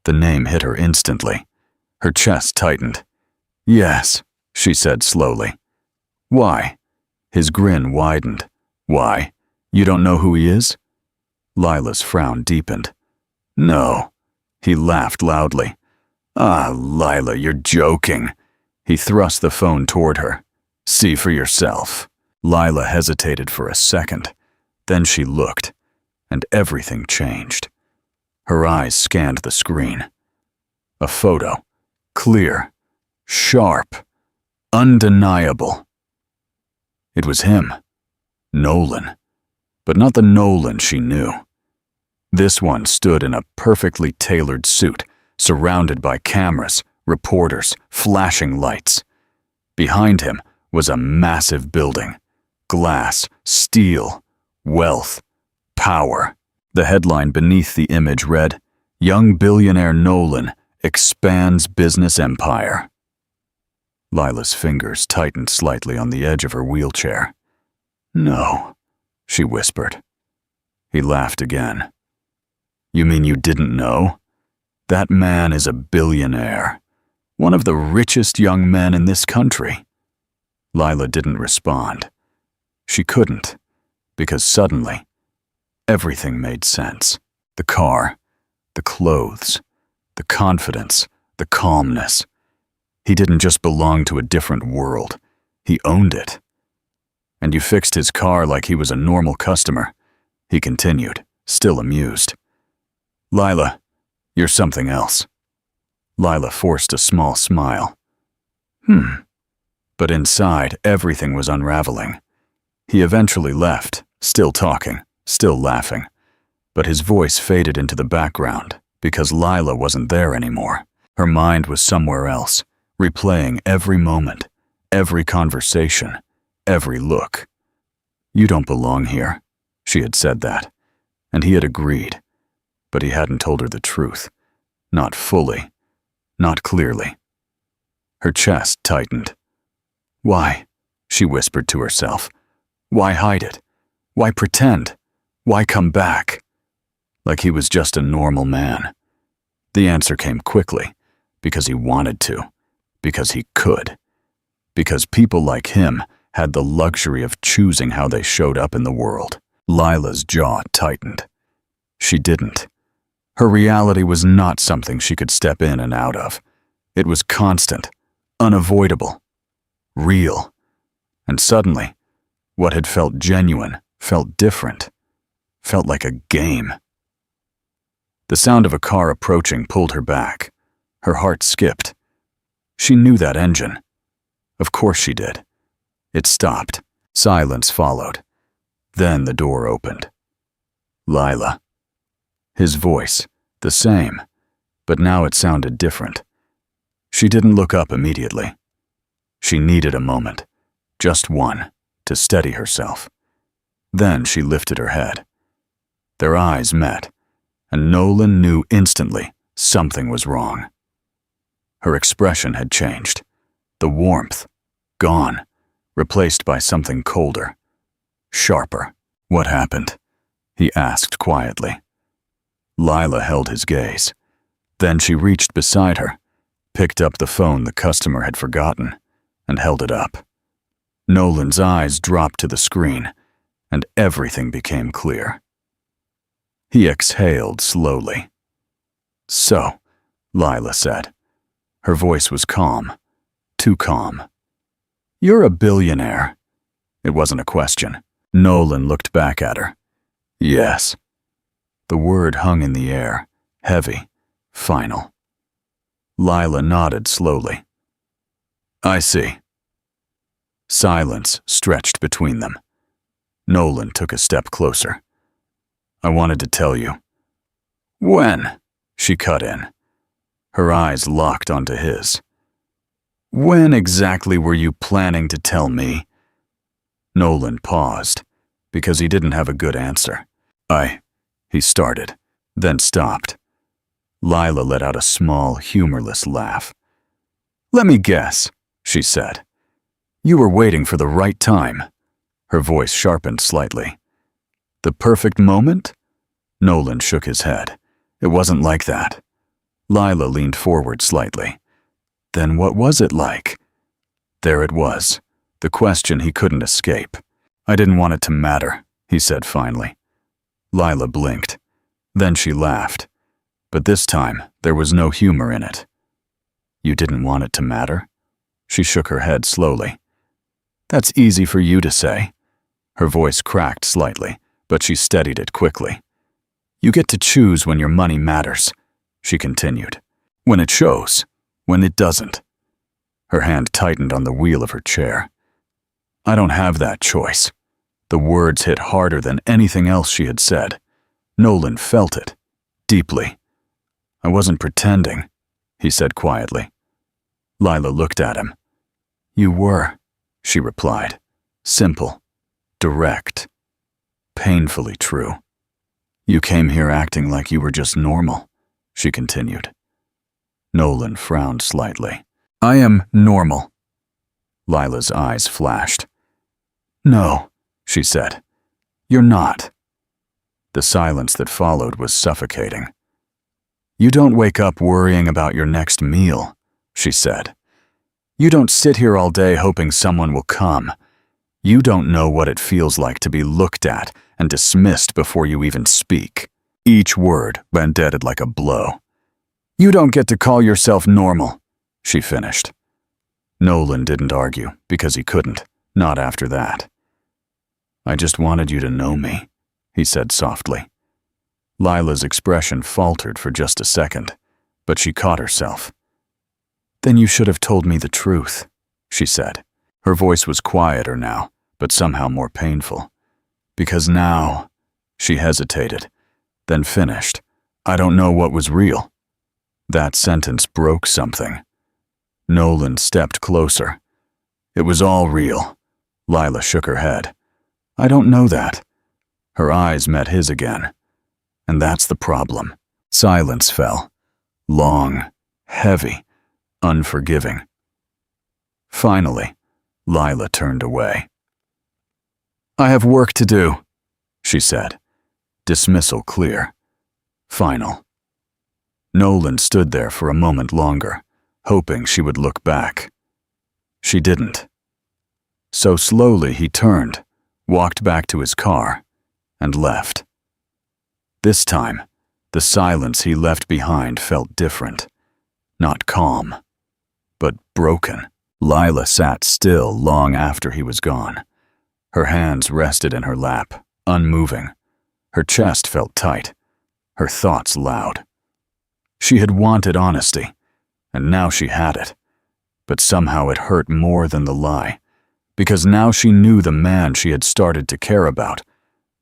The name hit her instantly. Her chest tightened. "Yes," she said slowly. "Why?" His grin widened. "Why? You don't know who he is?" Lila's frown deepened. "No." He laughed loudly. "Ah, Lila, you're joking." He thrust the phone toward her. "See for yourself." Lila hesitated for a second. Then she looked, and everything changed. Her eyes scanned the screen. A photo. Clear. Sharp. Undeniable. It was him. Nolan. But not the Nolan she knew. This one stood in a perfectly tailored suit, surrounded by cameras, reporters, flashing lights. Behind him was a massive building. Glass, steel, wealth, power. The headline beneath the image read, "Young billionaire Nolan expands business empire." Lila's fingers tightened slightly on the edge of her wheelchair. "No," she whispered. He laughed again. "You mean you didn't know? That man is a billionaire. One of the richest young men in this country." Lila didn't respond. She couldn't, because suddenly, everything made sense. The car, the clothes, the confidence, the calmness. He didn't just belong to a different world. He owned it. "And you fixed his car like he was a normal customer," he continued, still amused. "Lila, you're something else." Lila forced a small smile. But inside, everything was unraveling. He eventually left, still talking, still laughing. But his voice faded into the background because Lila wasn't there anymore. Her mind was somewhere else, replaying every moment, every conversation, every look. "You don't belong here." She had said that, and he had agreed. But he hadn't told her the truth. Not fully. Not clearly. Her chest tightened. "Why?" she whispered to herself. "Why hide it? Why pretend? Why come back?" Like he was just a normal man. The answer came quickly, because he wanted to, because he could, because people like him had the luxury of choosing how they showed up in the world. Lila's jaw tightened. She didn't. Her reality was not something she could step in and out of. It was constant, unavoidable, real. And suddenly, what had felt genuine felt different, felt like a game. The sound of a car approaching pulled her back. Her heart skipped. She knew that engine. Of course she did. It stopped. Silence followed. Then the door opened. "Lila." His voice, the same, but now it sounded different. She didn't look up immediately. She needed a moment, just one, to steady herself. Then she lifted her head. Their eyes met, and Nolan knew instantly something was wrong. Her expression had changed. The warmth, gone, replaced by something colder, sharper. "What happened?" he asked quietly. Lila held his gaze. Then she reached beside her, picked up the phone the customer had forgotten, and held it up. Nolan's eyes dropped to the screen, and everything became clear. He exhaled slowly. "So," Lila said. Her voice was calm, too calm. "You're a billionaire." It wasn't a question. Nolan looked back at her. "Yes." The word hung in the air, heavy, final. Lila nodded slowly. "I see." Silence stretched between them. Nolan took a step closer. "I wanted to tell you." "When?" She cut in. Her eyes locked onto his. "When exactly were you planning to tell me?" Nolan paused, because he didn't have a good answer. He started, then stopped. Lila let out a small, humorless laugh. "Let me guess," she said. "You were waiting for the right time." Her voice sharpened slightly. "The perfect moment?" Nolan shook his head. "It wasn't like that." Lila leaned forward slightly. "Then what was it like?" There it was, the question he couldn't escape. "I didn't want it to matter," he said finally. Lila blinked. Then she laughed. But this time, there was no humor in it. "You didn't want it to matter?" She shook her head slowly. "That's easy for you to say." Her voice cracked slightly, but she steadied it quickly. "You get to choose when your money matters," she continued. "When it shows, when it doesn't." Her hand tightened on the wheel of her chair. "I don't have that choice." The words hit harder than anything else she had said. Nolan felt it, deeply. "I wasn't pretending," he said quietly. Lila looked at him. "You were," she replied. Simple, direct, painfully true. "You came here acting like you were just normal," she continued. Nolan frowned slightly. "I am normal." Lila's eyes flashed. "No," she said. "You're not." The silence that followed was suffocating. "You don't wake up worrying about your next meal," she said. "You don't sit here all day hoping someone will come. You don't know what it feels like to be looked at and dismissed before you even speak." Each word landed like a blow. "You don't get to call yourself normal," she finished. Nolan didn't argue, because he couldn't, not after that. "I just wanted you to know me," he said softly. Lila's expression faltered for just a second, but she caught herself. "Then you should have told me the truth," she said. Her voice was quieter now, but somehow more painful. "Because now," she hesitated, then finished, "I don't know what was real." That sentence broke something. Nolan stepped closer. "It was all real." Lila shook her head. "I don't know that." Her eyes met his again. "And that's the problem." Silence fell. Long, heavy, unforgiving. Finally, Lila turned away. "I have work to do," she said. Dismissal clear. Final. Nolan stood there for a moment longer, hoping she would look back. She didn't. So slowly he turned, walked back to his car, and left. This time, the silence he left behind felt different. Not calm, but broken. Lila sat still long after he was gone. Her hands rested in her lap, unmoving. Her chest felt tight, her thoughts loud. She had wanted honesty, and now she had it. But somehow it hurt more than the lie, because now she knew the man she had started to care about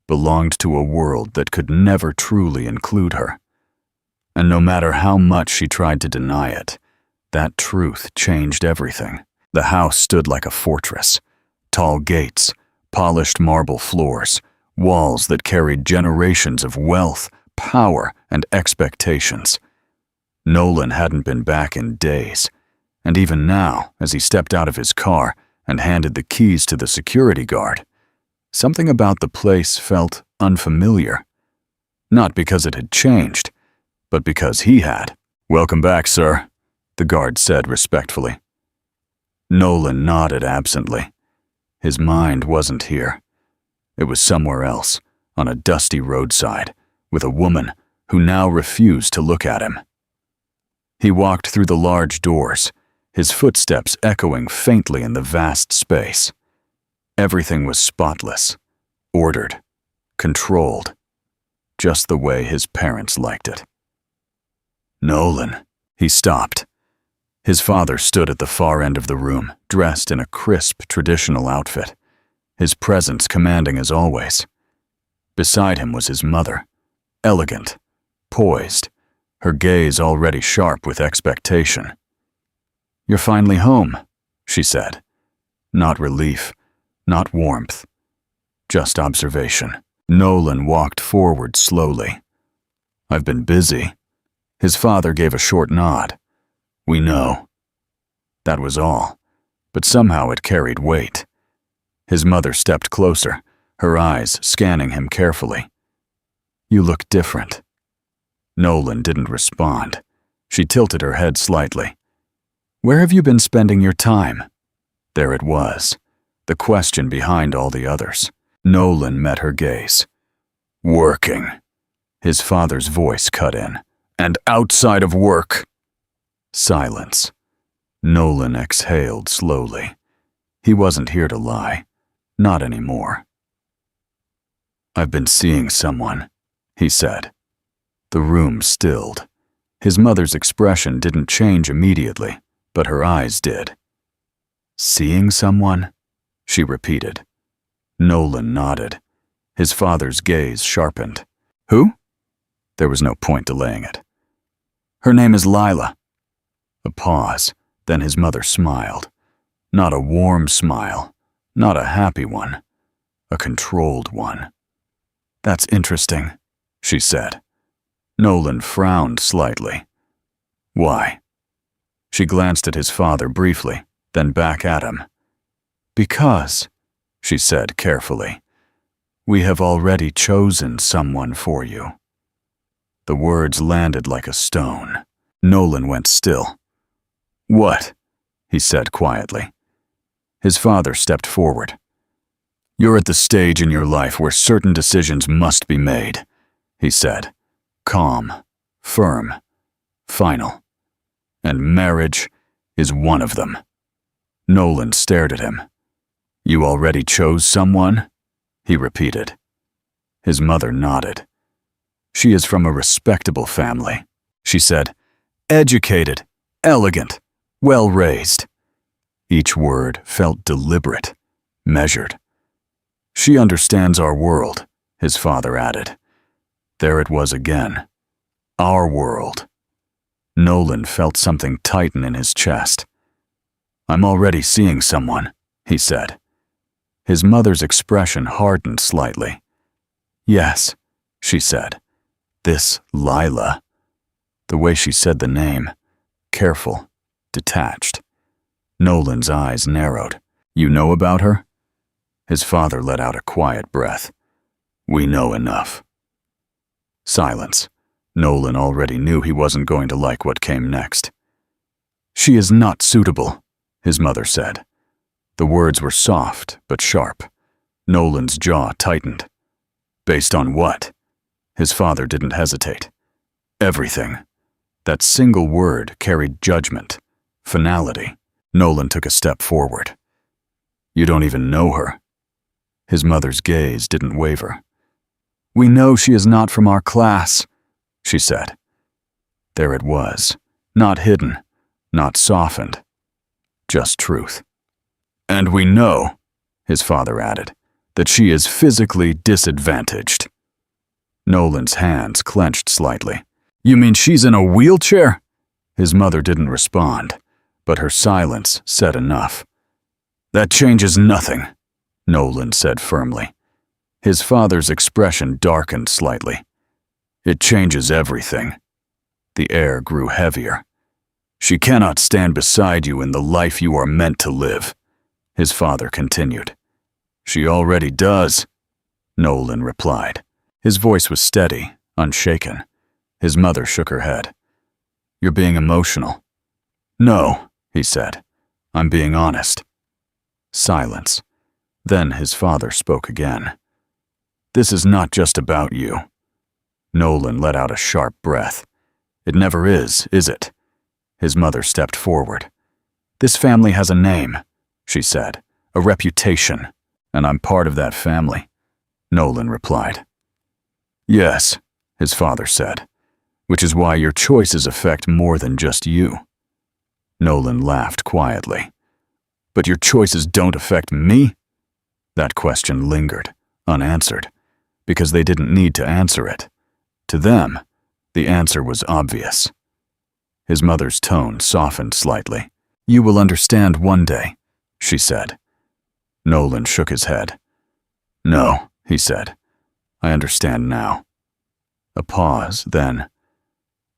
belonged to a world that could never truly include her. And no matter how much she tried to deny it, that truth changed everything. The house stood like a fortress. Tall gates, polished marble floors, walls that carried generations of wealth, power, and expectations. Nolan hadn't been back in days, and even now, as he stepped out of his car and handed the keys to the security guard, something about the place felt unfamiliar. Not because it had changed, but because he had. "Welcome back, sir," the guard said respectfully. Nolan nodded absently. His mind wasn't here. It was somewhere else, on a dusty roadside, with a woman who now refused to look at him. He walked through the large doors, his footsteps echoing faintly in the vast space. Everything was spotless, ordered, controlled, just the way his parents liked it. "Nolan," he stopped. His father stood at the far end of the room, dressed in a crisp, traditional outfit, his presence commanding as always. Beside him was his mother, elegant, poised, her gaze already sharp with expectation. "You're finally home," she said. Not relief, not warmth, just observation. Nolan walked forward slowly. "I've been busy." His father gave a short nod. "We know." That was all, but somehow it carried weight. His mother stepped closer, her eyes scanning him carefully. "You look different." Nolan didn't respond. She tilted her head slightly. "Where have you been spending your time?" There it was, the question behind all the others. Nolan met her gaze. "Working." His father's voice cut in. "And outside of work." Silence. Nolan exhaled slowly. He wasn't here to lie. Not anymore. "I've been seeing someone," he said. The room stilled. His mother's expression didn't change immediately, but her eyes did. "Seeing someone?" she repeated. Nolan nodded. His father's gaze sharpened. "Who?" There was no point delaying it. "Her name is Lila." A pause, then his mother smiled. Not a warm smile, not a happy one, a controlled one. "That's interesting," she said. Nolan frowned slightly. "Why?" She glanced at his father briefly, then back at him. "Because," she said carefully, "we have already chosen someone for you." The words landed like a stone. Nolan went still. "What?" he said quietly. His father stepped forward. "You're at the stage in your life where certain decisions must be made," he said. "Calm, firm, final. And marriage is one of them." Nolan stared at him. "You already chose someone?" he repeated. His mother nodded. "She is from a respectable family," she said. "Educated, elegant, well-raised." Each word felt deliberate, measured. "She understands our world," his father added. There it was again. Our world. Nolan felt something tighten in his chest. "I'm already seeing someone," he said. His mother's expression hardened slightly. "Yes," she said. "This Lila." The way she said the name, careful, detached. Nolan's eyes narrowed. "You know about her?" His father let out a quiet breath. "We know enough." Silence. Nolan already knew he wasn't going to like what came next. "She is not suitable," his mother said. The words were soft but sharp. Nolan's jaw tightened. "Based on what?" His father didn't hesitate. "Everything." That single word carried judgment, finality. Nolan took a step forward. "You don't even know her." His mother's gaze didn't waver. "We know she is not from our class," she said. There it was, not hidden, not softened, just truth. "And we know," his father added, "that she is physically disadvantaged." Nolan's hands clenched slightly. "You mean she's in a wheelchair?" His mother didn't respond, but her silence said enough. "That changes nothing," Nolan said firmly. His father's expression darkened slightly. "It changes everything." The air grew heavier. "She cannot stand beside you in the life you are meant to live," his father continued. "She already does," Nolan replied. His voice was steady, unshaken. His mother shook her head. "You're being emotional." "No," he said. "I'm being honest." Silence. Then his father spoke again. "This is not just about you." Nolan let out a sharp breath. "It never is it?" His mother stepped forward. "This family has a name," she said, "a reputation, and I'm part of that family," Nolan replied. "Yes," his father said, "which is why your choices affect more than just you." Nolan laughed quietly. "But your choices don't affect me?" That question lingered, unanswered, because they didn't need to answer it. To them, the answer was obvious. His mother's tone softened slightly. "You will understand one day," she said. Nolan shook his head. "No," he said. "I understand now." A pause, then,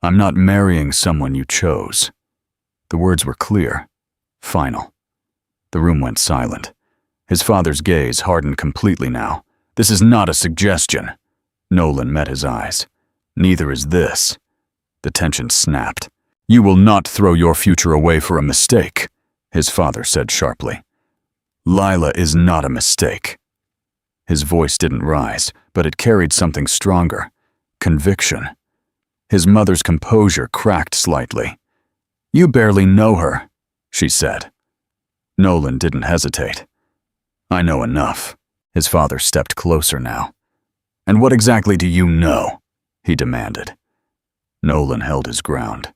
"I'm not marrying someone you chose." The words were clear, final. The room went silent. His father's gaze hardened completely now. "This is not a suggestion." Nolan met his eyes. "Neither is this." The tension snapped. "You will not throw your future away for a mistake," his father said sharply. "Lila is not a mistake." His voice didn't rise, but it carried something stronger. Conviction. His mother's composure cracked slightly. "You barely know her," she said. Nolan didn't hesitate. "I know enough." His father stepped closer now. "And what exactly do you know?" he demanded. Nolan held his ground.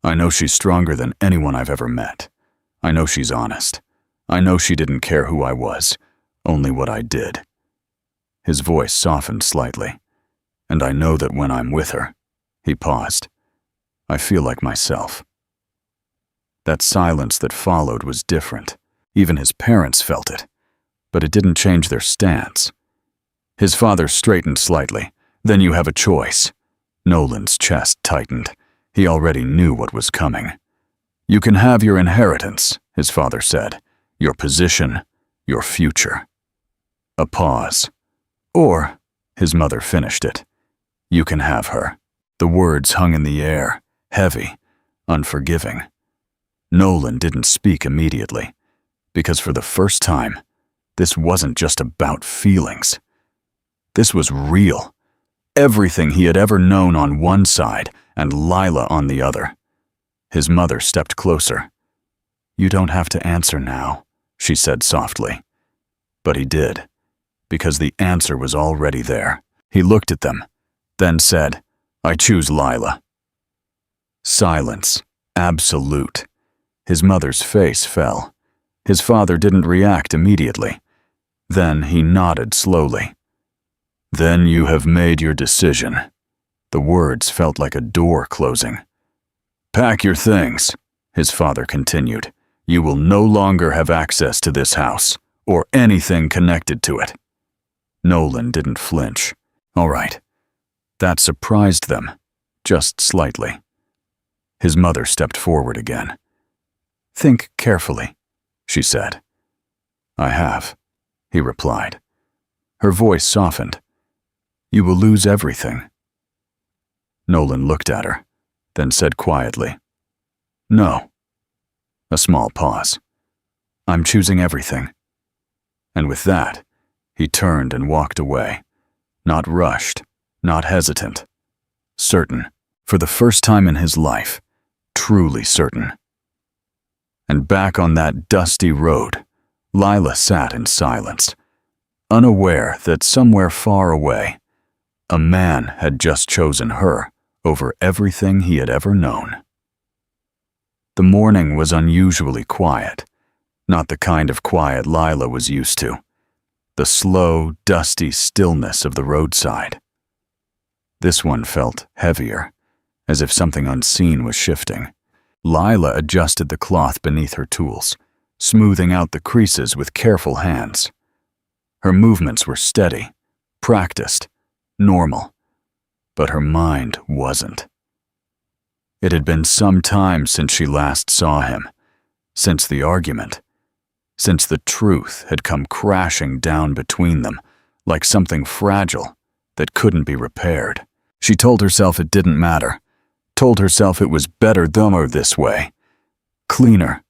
"I know she's stronger than anyone I've ever met. I know she's honest. I know she didn't care who I was, only what I did." His voice softened slightly. "And I know that when I'm with her," he paused, "I feel like myself." That silence that followed was different. Even his parents felt it. But it didn't change their stance. His father straightened slightly. "Then you have a choice." Nolan's chest tightened. He already knew what was coming. "You can have your inheritance," his father said. "Your position, your future." A pause. "Or," his mother finished it, "you can have her." The words hung in the air, heavy, unforgiving. Nolan didn't speak immediately, because for the first time, this wasn't just about feelings. This was real. Everything he had ever known on one side and Lila on the other. His mother stepped closer. "You don't have to answer now," she said softly. But he did, because the answer was already there. He looked at them, then said, "I choose Lila." Silence. Absolute. His mother's face fell. His father didn't react immediately. Then he nodded slowly. "Then you have made your decision." The words felt like a door closing. "Pack your things," his father continued. "You will no longer have access to this house, or anything connected to it." Nolan didn't flinch. All right. That surprised them, just slightly. His mother stepped forward again. "Think carefully," she said. "I have," he replied. Her voice softened. "You will lose everything." Nolan looked at her, then said quietly, "No." A small pause. "I'm choosing everything." And with that, he turned and walked away. Not rushed, not hesitant. Certain, for the first time in his life, truly certain. And back on that dusty road, Lila sat in silence, unaware that somewhere far away, a man had just chosen her over everything he had ever known. The morning was unusually quiet, not the kind of quiet Lila was used to. The slow, dusty stillness of the roadside. This one felt heavier, as if something unseen was shifting. Lila adjusted the cloth beneath her tools, smoothing out the creases with careful hands. Her movements were steady, practiced, normal, but her mind wasn't. It had been some time since she last saw him, since the argument, since the truth had come crashing down between them like something fragile that couldn't be repaired. She told herself it didn't matter, told herself it was better dumber this way, cleaner,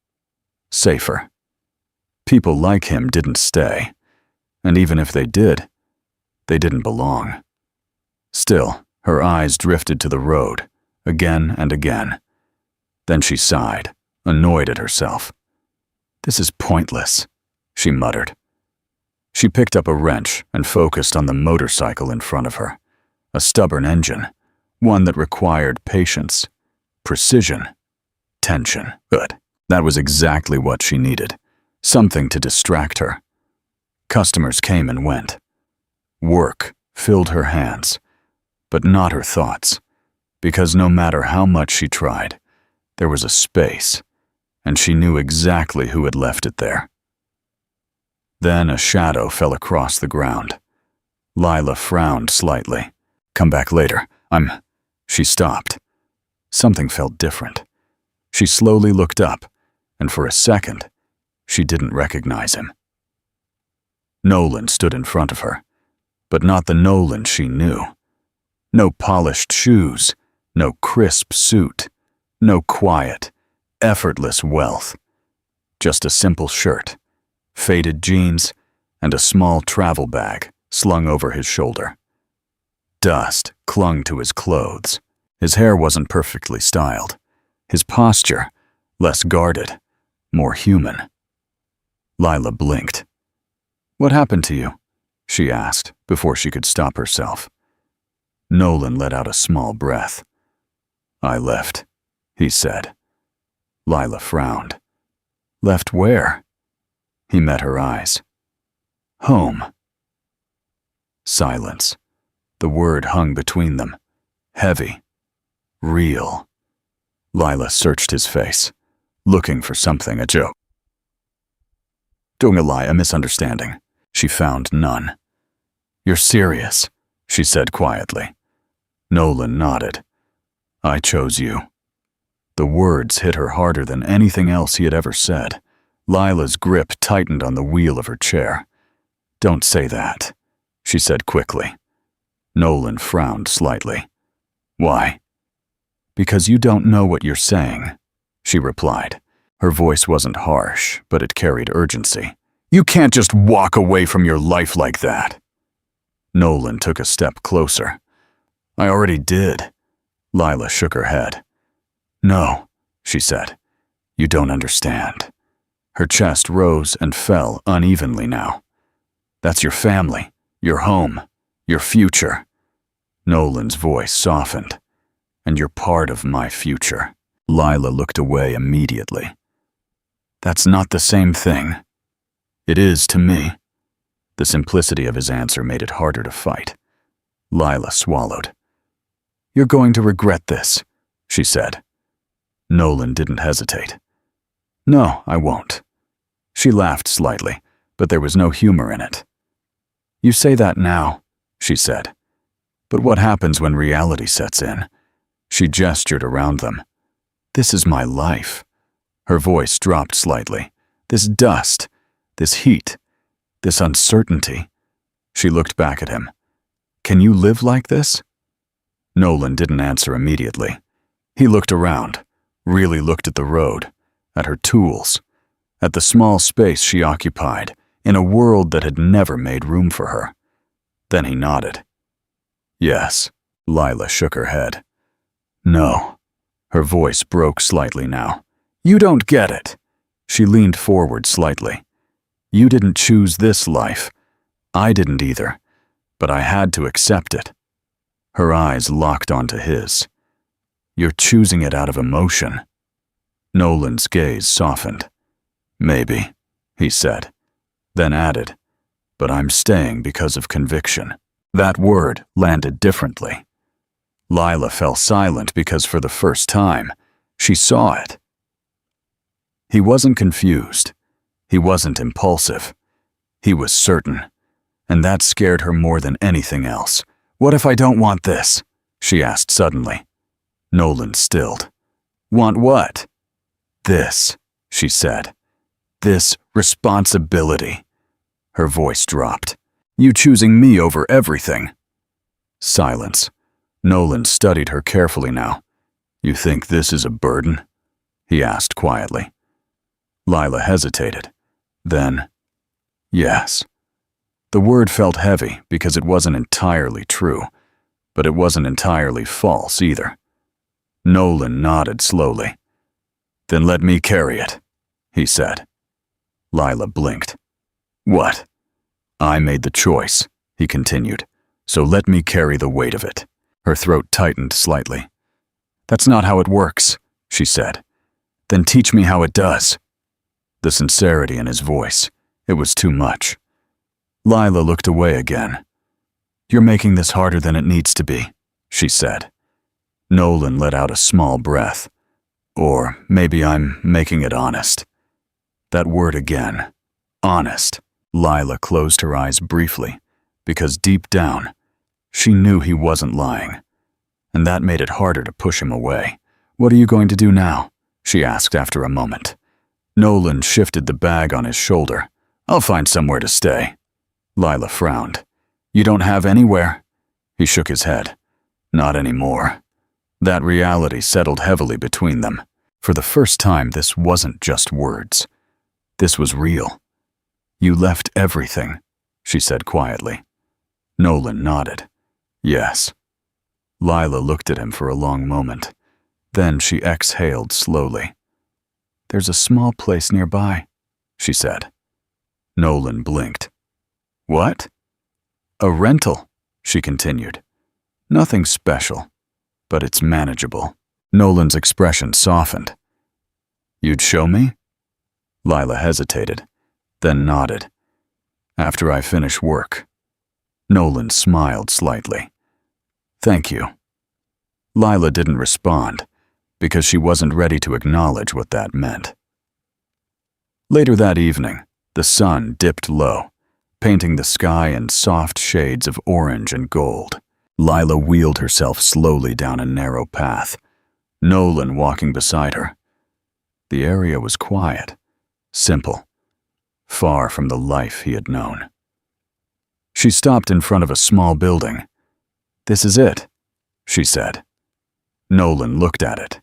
safer. People like him didn't stay. And even if they didn't belong. Still, her eyes drifted to the road, again and again. Then she sighed, annoyed at herself. "This is pointless," she muttered. She picked up a wrench and focused on the motorcycle in front of her, a stubborn engine, one that required patience, precision, tension. Good. That was exactly what she needed, something to distract her. Customers came and went. Work filled her hands, but not her thoughts, because no matter how much she tried, there was a space, and she knew exactly who had left it there. Then a shadow fell across the ground. Lila frowned slightly. "Come back later. She stopped. Something felt different. She slowly looked up, and for a second, she didn't recognize him. Nolan stood in front of her, but not the Nolan she knew. No polished shoes, no crisp suit, no quiet, effortless wealth. Just a simple shirt, faded jeans, and a small travel bag slung over his shoulder. Dust clung to his clothes. His hair wasn't perfectly styled. His posture, less guarded, more human. Lila blinked. "What happened to you?" she asked before she could stop herself. Nolan let out a small breath. "I left," he said. Lila frowned. "Left where?" He met her eyes. "Home." Silence. The word hung between them, heavy, real. Lila searched his face, looking for something, a joke. Doing a lie, a misunderstanding. She found none. "You're serious," she said quietly. Nolan nodded. "I chose you." The words hit her harder than anything else he had ever said. Lila's grip tightened on the wheel of her chair. "Don't say that," she said quickly. Nolan frowned slightly. "Why?" "Because you don't know what you're saying," she replied. Her voice wasn't harsh, but it carried urgency. "You can't just walk away from your life like that." Nolan took a step closer. "I already did." Lila shook her head. "No," she said. "You don't understand." Her chest rose and fell unevenly now. "That's your family, your home, your future." Nolan's voice softened. "And you're part of my future." Lila looked away immediately. "That's not the same thing." "It is to me." The simplicity of his answer made it harder to fight. Lila swallowed. "You're going to regret this," she said. Nolan didn't hesitate. "No, I won't." She laughed slightly, but there was no humor in it. "You say that now," she said. "But what happens when reality sets in?" She gestured around them. "This is my life." Her voice dropped slightly. "This dust, this heat, this uncertainty." She looked back at him. "Can you live like this?" Nolan didn't answer immediately. He looked around, really looked at the road, at her tools, at the small space she occupied in a world that had never made room for her. Then he nodded. "Yes." Lila shook her head. "No." Her voice broke slightly now. "You don't get it." She leaned forward slightly. "You didn't choose this life. I didn't either, but I had to accept it." Her eyes locked onto his. "You're choosing it out of emotion." Nolan's gaze softened. "Maybe," he said, then added, "but I'm staying because of conviction." That word landed differently. Lila fell silent because for the first time, she saw it. He wasn't confused. He wasn't impulsive. He was certain, and that scared her more than anything else. "What if I don't want this?" she asked suddenly. Nolan stilled. "Want what?" "This," she said. "This responsibility." Her voice dropped. "You choosing me over everything." Silence. Nolan studied her carefully now. "You think this is a burden?" he asked quietly. Lila hesitated. Then, "Yes." The word felt heavy because it wasn't entirely true, but it wasn't entirely false either. Nolan nodded slowly. "Then let me carry it," he said. Lila blinked. "What?" "I made the choice," he continued, "so let me carry the weight of it." Her throat tightened slightly. "That's not how it works," she said. "Then teach me how it does." The sincerity in his voice, it was too much. Lila looked away again. "You're making this harder than it needs to be," she said. Nolan let out a small breath. "Or maybe I'm making it honest." That word again. Honest. Lila closed her eyes briefly, because deep down, she knew he wasn't lying. And that made it harder to push him away. "What are you going to do now?" she asked after a moment. Nolan shifted the bag on his shoulder. "I'll find somewhere to stay." Lila frowned. "You don't have anywhere?" He shook his head. "Not anymore." That reality settled heavily between them. For the first time, this wasn't just words. This was real. "You left everything," she said quietly. Nolan nodded. "Yes." Lila looked at him for a long moment. Then she exhaled slowly. "There's a small place nearby," she said. Nolan blinked. "What?" "A rental," she continued. "Nothing special, but it's manageable." Nolan's expression softened. "You'd show me?" Lila hesitated, then nodded. "After I finish work." Nolan smiled slightly. "Thank you." Lila didn't respond, because she wasn't ready to acknowledge what that meant. Later that evening, the sun dipped low, painting the sky in soft shades of orange and gold. Lila wheeled herself slowly down a narrow path, Nolan walking beside her. The area was quiet, simple, far from the life he had known. She stopped in front of a small building. "This is it," she said. Nolan looked at it.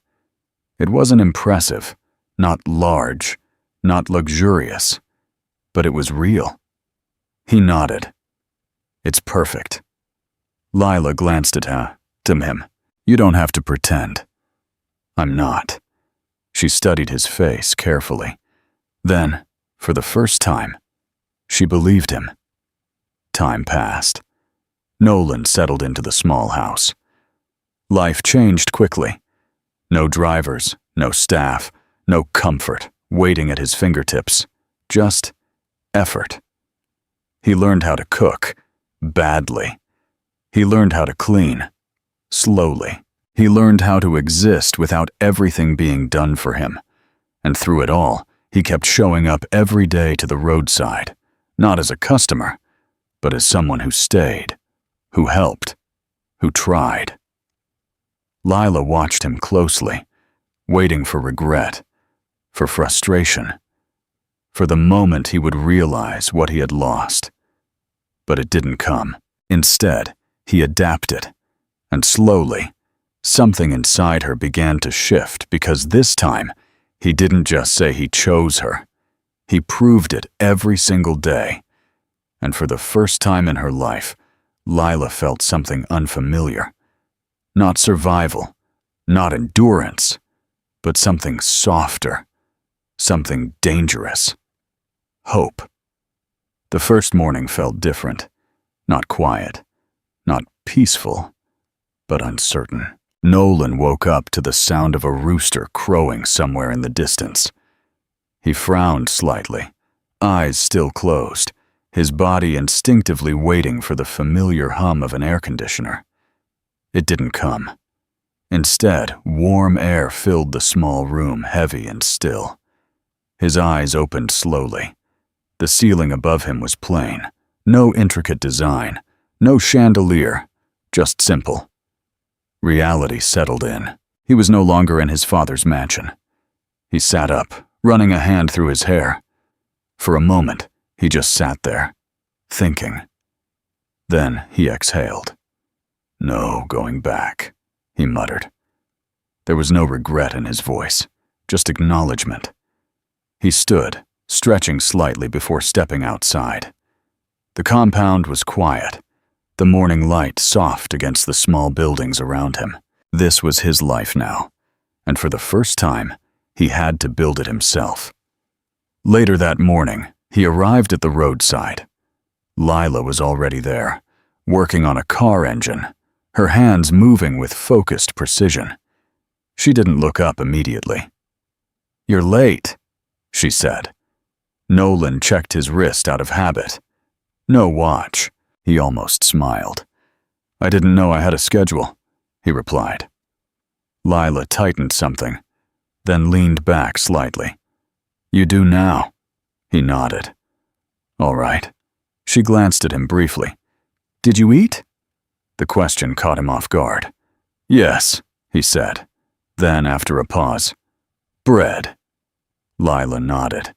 It wasn't impressive, not large, not luxurious, but it was real. He nodded. "It's perfect." Lila glanced at him. "You don't have to pretend." "I'm not." She studied his face carefully. Then, for the first time, she believed him. Time passed. Nolan settled into the small house. Life changed quickly. No drivers, no staff, no comfort waiting at his fingertips. Just effort. He learned how to cook, badly. He learned how to clean, slowly. He learned how to exist without everything being done for him. And through it all, he kept showing up every day to the roadside, not as a customer, but as someone who stayed, who helped, who tried. Lila watched him closely, waiting for regret, for frustration, for the moment he would realize what he had lost. But it didn't come. Instead, he adapted, and slowly, something inside her began to shift because this time, he didn't just say he chose her. He proved it every single day. And for the first time in her life, Lila felt something unfamiliar. Not survival, not endurance, but something softer, something dangerous. Hope. The first morning felt different. Not quiet, not peaceful, but uncertain. Nolan woke up to the sound of a rooster crowing somewhere in the distance. He frowned slightly, eyes still closed, his body instinctively waiting for the familiar hum of an air conditioner. It didn't come. Instead, warm air filled the small room, heavy and still. His eyes opened slowly. The ceiling above him was plain. No intricate design, no chandelier, just simple. Reality settled in. He was no longer in his father's mansion. He sat up, running a hand through his hair. For a moment, he just sat there, thinking. Then he exhaled. "No going back," he muttered. There was no regret in his voice, just acknowledgement. He stood, stretching slightly before stepping outside. The compound was quiet, the morning light soft against the small buildings around him. This was his life now, and for the first time, he had to build it himself. Later that morning, he arrived at the roadside. Lila was already there, working on a car engine, her hands moving with focused precision. She didn't look up immediately. "You're late," she said. Nolan checked his wrist out of habit. No watch. He almost smiled. "I didn't know I had a schedule," he replied. Lila tightened something, then leaned back slightly. "You do now." He nodded. "All right." She glanced at him briefly. "Did you eat?" The question caught him off guard. "Yes," he said. Then, after a pause, "Bread." Lila nodded.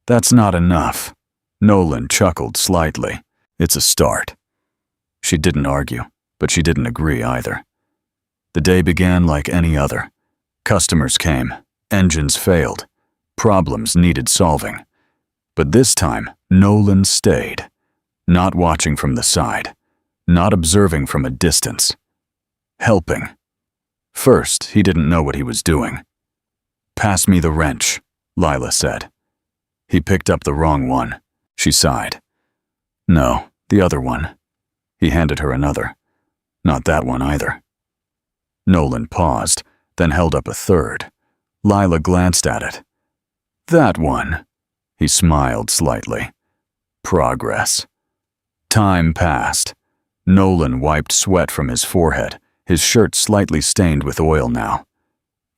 "That's not enough." Nolan chuckled slightly. "It's a start." She didn't argue, but she didn't agree either. The day began like any other. Customers came, engines failed, problems needed solving. But this time, Nolan stayed, not watching from the side, not observing from a distance, helping. First, he didn't know what he was doing. "Pass me the wrench," Lila said. He picked up the wrong one. She sighed. "No, the other one." He handed her another. "Not that one either." Nolan paused, then held up a third. Lila glanced at it. "That one." He smiled slightly. Progress. Time passed. Nolan wiped sweat from his forehead, his shirt slightly stained with oil now.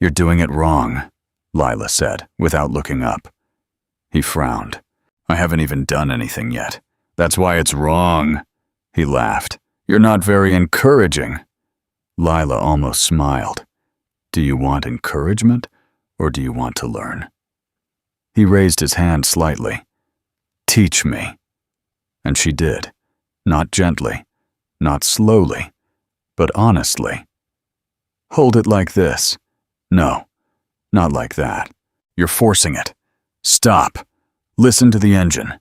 "You're doing it wrong," Lila said, without looking up. He frowned. "I haven't even done anything yet. That's why it's wrong." He laughed. "You're not very encouraging." Lila almost smiled. "Do you want encouragement, or do you want to learn?" He raised his hand slightly. "Teach me." And she did. Not gently, not slowly, but honestly. "Hold it like this." "No, not like that. You're forcing it. Stop. Listen to the engine."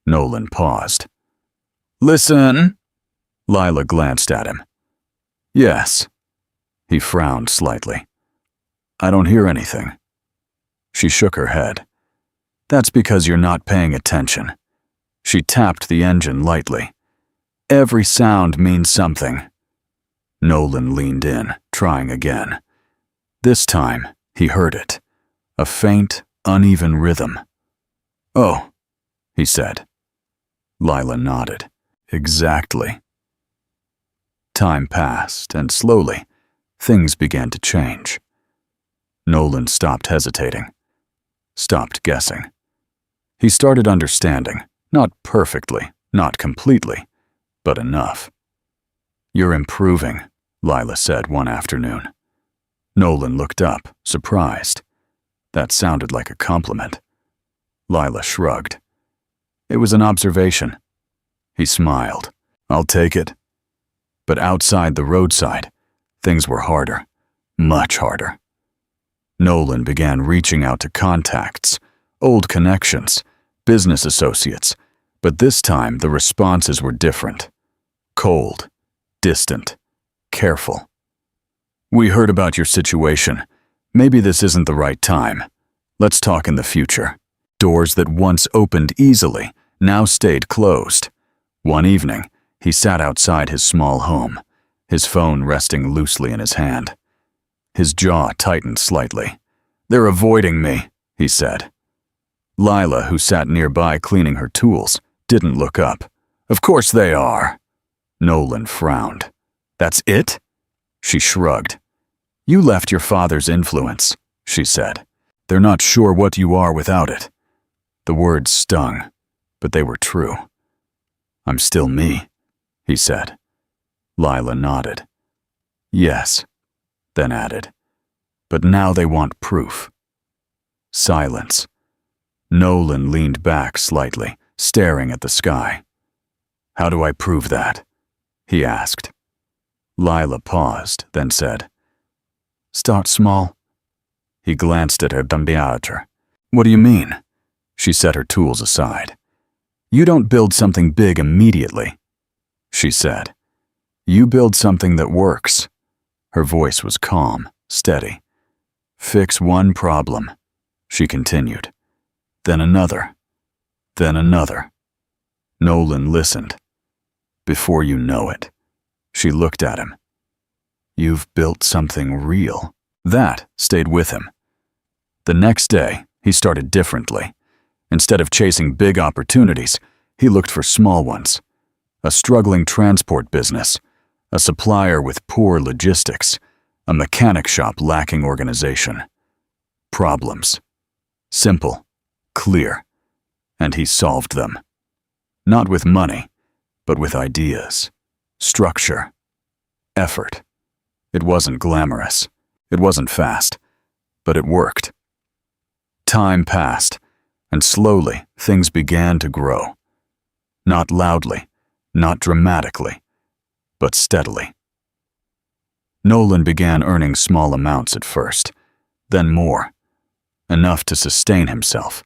Nolan paused. "Listen." Lila glanced at him. "Yes." He frowned slightly. "I don't hear anything." She shook her head. "That's because you're not paying attention." She tapped the engine lightly. "Every sound means something." Nolan leaned in, trying again. This time, he heard it. A faint, uneven rhythm. "Oh," he said. Lila nodded. "Exactly." Time passed, and slowly, things began to change. Nolan stopped hesitating, stopped guessing. He started understanding, not perfectly, not completely, but enough. "You're improving," Lila said one afternoon. Nolan looked up, surprised. That sounded like a compliment. Lila shrugged. "It was an observation." He smiled. "I'll take it." But outside the roadside, things were harder, much harder. Nolan began reaching out to contacts, old connections, business associates, but this time the responses were different. Cold, distant, careful. "We heard about your situation. Maybe this isn't the right time. Let's talk in the future." Doors that once opened easily now stayed closed. One evening, he sat outside his small home, his phone resting loosely in his hand. His jaw tightened slightly. "They're avoiding me," he said. Lila, who sat nearby cleaning her tools, didn't look up. "Of course they are." Nolan frowned. "That's it?" She shrugged. "You left your father's influence," she said. "They're not sure what you are without it." The words stung, but they were true. "I'm still me," he said. Lila nodded. "Yes," then added, "but now they want proof." Silence. Nolan leaned back slightly, staring at the sky. "How do I prove that?" he asked. Lila paused, then said, "Start small." He glanced at her. "What do you mean?" She set her tools aside. You don't build something big immediately, she said. You build something that works. Her voice was calm, steady. Fix one problem, she continued. Then another. Then another. Nolan listened. Before you know it, she looked at him. You've built something real. That stayed with him. The next day, he started differently. Instead of chasing big opportunities, he looked for small ones. A struggling transport business, a supplier with poor logistics, a mechanic shop lacking organization. Problems. Simple, clear, and he solved them. Not with money, but with ideas, structure, effort. It wasn't glamorous. It wasn't fast, but it worked. Time passed, and slowly things began to grow. Not loudly, not dramatically, but steadily. Nolan began earning small amounts at first, then more. Enough to sustain himself,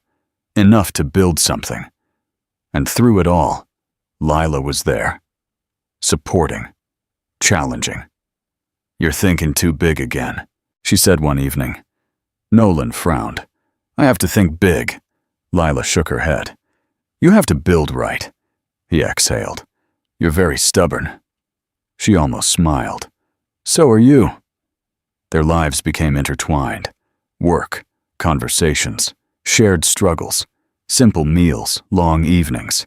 enough to build something. And through it all, Lila was there, supporting, challenging. You're thinking too big again, she said one evening. Nolan frowned. I have to think big. Lila shook her head. You have to build right, he exhaled. You're very stubborn. She almost smiled. So are you. Their lives became intertwined. Work, conversations, shared struggles, simple meals, long evenings,